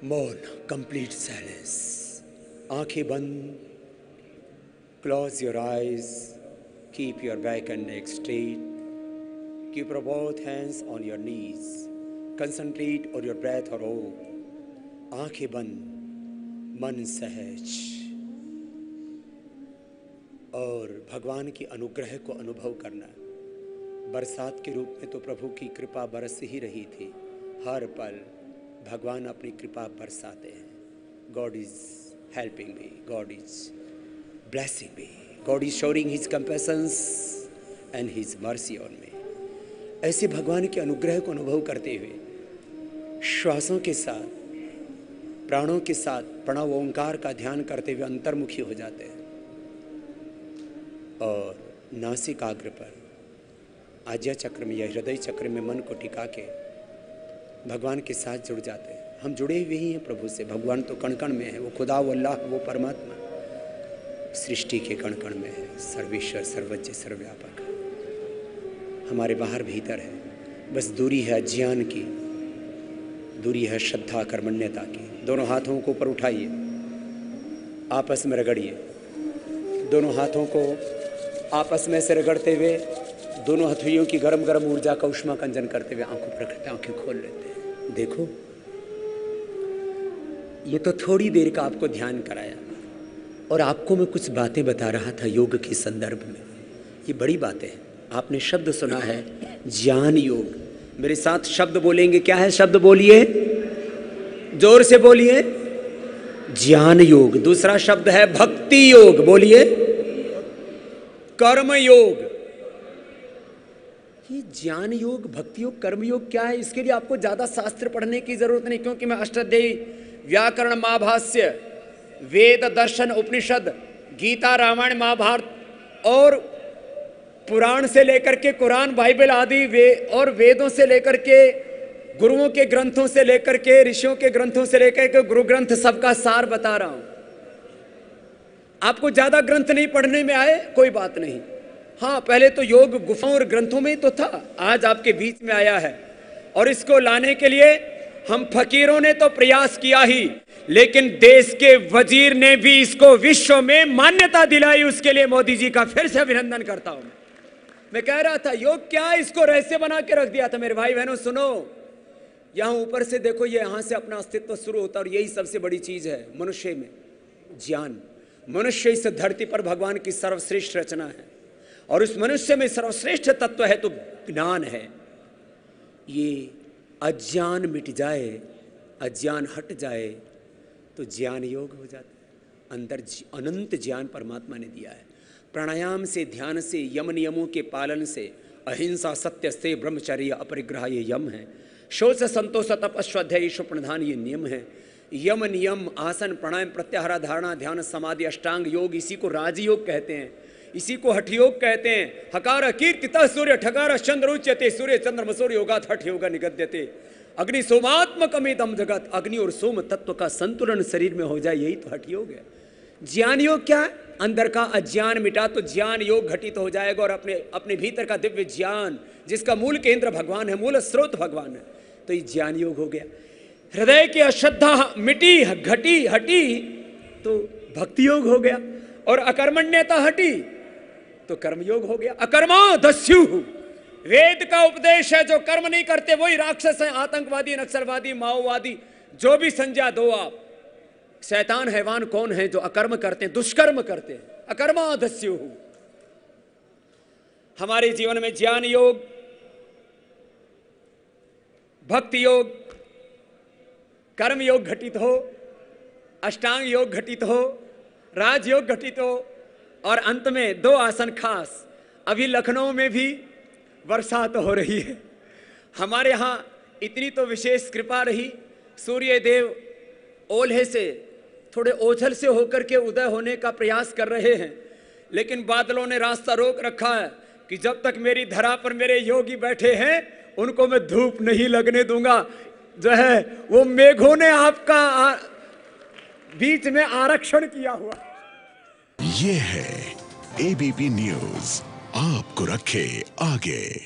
मौन, कंप्लीट साइलेंस, आंखें बंद, Close your eyes. Keep your back and neck straight. Keep your both hands on your knees. Concentrate on your breath or all. आंखें बंद, मन सहज, और भगवान की अनुग्रह को अनुभव करना। बरसात के रूप में तो प्रभु की कृपा बरस ही रही थी। हर पल भगवान अपनी कृपा बरसाते हैं। God is helping me. God is blessing me. God is showing His compassions and His mercy on me. ऐसे भगवान के अनुग्रह को अनुभव करते हुए श्वासों के साथ, प्राणों के साथ प्रणव ओंकार का ध्यान करते हुए अंतर्मुखी हो जाते हैं और नासिकाग्र पर, आज्ञा चक्र में या हृदय चक्र में मन को टिका के भगवान के साथ जुड़ जाते हैं। हम जुड़े हुए ही हैं प्रभु से। भगवान तो कण कण में है, वो खुदा, वो अल्लाह, वो परमात्मा सृष्टि के कण कण में है, सर्वेश्वर, सर्वज्ञ, सर्वव्यापक हमारे बाहर भीतर है। बस दूरी है अज्ञान की, दूरी है श्रद्धा कर्मण्यता की। दोनों हाथों को ऊपर उठाइए, आपस में रगड़िए। दोनों हाथों को आपस में से रगड़ते हुए दोनों हथेलियों की गरम गरम ऊर्जा का उष्मा कंजन करते हुए आंखों पर रखते, आंखें खोल लेते हैं। देखो, ये तो थोड़ी देर का आपको ध्यान कराया और आपको मैं कुछ बातें बता रहा था योग के संदर्भ में। ये बड़ी बातें हैं। आपने शब्द सुना है ज्ञान योग। मेरे साथ शब्द बोलेंगे। क्या है शब्द? बोलिए, जोर से बोलिए। ज्ञान योग। दूसरा शब्द है भक्ति योग। बोलिए, कर्म योग। ये ज्ञान योग, भक्ति योग, कर्म योग क्या है? इसके लिए आपको ज्यादा शास्त्र पढ़ने की जरूरत नहीं, क्योंकि मैं अष्टाध्यायी, व्याकरण, महाभाष्य, वेद, दर्शन, उपनिषद, गीता, रामायण, महाभारत और पुराण से लेकर के कुरान, बाइबल आदि और वेदों से लेकर के गुरुओं के ग्रंथों से लेकर के ऋषियों के ग्रंथों से लेकर के गुरु ग्रंथ सबका सार बता रहा हूं। आपको ज्यादा ग्रंथ नहीं पढ़ने में आए कोई बात नहीं। हाँ, पहले तो योग गुफाओं और ग्रंथों में ही तो था, आज आपके बीच में आया है। और इसको लाने के लिए हम फकीरों ने तो प्रयास किया ही, लेकिन देश के वजीर ने भी इसको विश्व में मान्यता दिलाई। उसके लिए मोदी जी का फिर से अभिनंदन करता हूं। मैं कह रहा था योग क्या है, इसको रहस्य बना के रख दिया था। मेरे भाई बहनों सुनो, यहां ऊपर से देखो, ये यहां से अपना अस्तित्व शुरू होता है और यही सबसे बड़ी चीज है मनुष्य में, ज्ञान। मनुष्य इस धरती पर भगवान की सर्वश्रेष्ठ रचना है और उस मनुष्य में सर्वश्रेष्ठ तत्व है तो ज्ञान है। ये अज्ञान मिट जाए, अज्ञान हट जाए तो ज्ञान योग हो जाता है। अंदर अनंत ज्ञान परमात्मा ने दिया है। प्राणायाम से, ध्यान से, यम नियमों के पालन से, अहिंसा, सत्य से, ब्रह्मचर्य, अपरिग्रह ये यम है। शौच, संतोष, तप, स्वाध्याय, प्रधान ये नियम है। यम, नियम, आसन, प्राणायाम, प्रत्याहार, धारणा, ध्यान, समाधि, अष्टांग योग, इसी को राजयोग कहते हैं, इसी को हठ योग कहते हैं। हकार कीर्तितः सूर्य ठकार चंद्र उच्यते, सूर्य चंद्र मसूर्य योगात हठ योगा निगद्यते। अग्नि सोमात्मकमिदं जगत, अग्नि और सोम तत्व का संतुलन शरीर में हो जाए, यही तो हठ योग है। ज्ञान योग क्या है? अंदर का अज्ञान मिटा तो ज्ञान योग घटित हो जाएगा और अपने भीतर का दिव्य ज्ञान, जिसका मूल केंद्र भगवान है, मूल स्रोत भगवान है, तो ये ज्ञान योग हो गया। हृदय की अश्रद्धा मिटी, घटी, हटी तो भक्ति योग हो गया और अकर्मण्यता हटी तो कर्मयोग हो गया। अकर्मा दस्यु, वेद का उपदेश है, जो कर्म नहीं करते वही राक्षस है, आतंकवादी, नक्सलवादी, माओवादी, जो भी संज्ञा दो आप। शैतान हैवान कौन है? जो अकर्म करते हैं, दुष्कर्म करते हैं। अकर्मा दस्यु। हमारे जीवन में ज्ञान योग, भक्ति योग, कर्म योग घटित हो, अष्टांग योग घटित हो, राजयोग घटित हो और अंत में दो आसन खास। अभी लखनऊ में भी बरसात हो रही है। हमारे यहाँ इतनी तो विशेष कृपा रही, सूर्य देव ओल्हे से, थोड़े ओझल से होकर के उदय होने का प्रयास कर रहे हैं, लेकिन बादलों ने रास्ता रोक रखा है कि जब तक मेरी धरा पर मेरे योगी बैठे हैं उनको मैं धूप नहीं लगने दूंगा। जो है वो मेघों ने आपका बीच में आरक्षण किया हुआ। ये है एबीपी न्यूज़, आपको रखे आगे।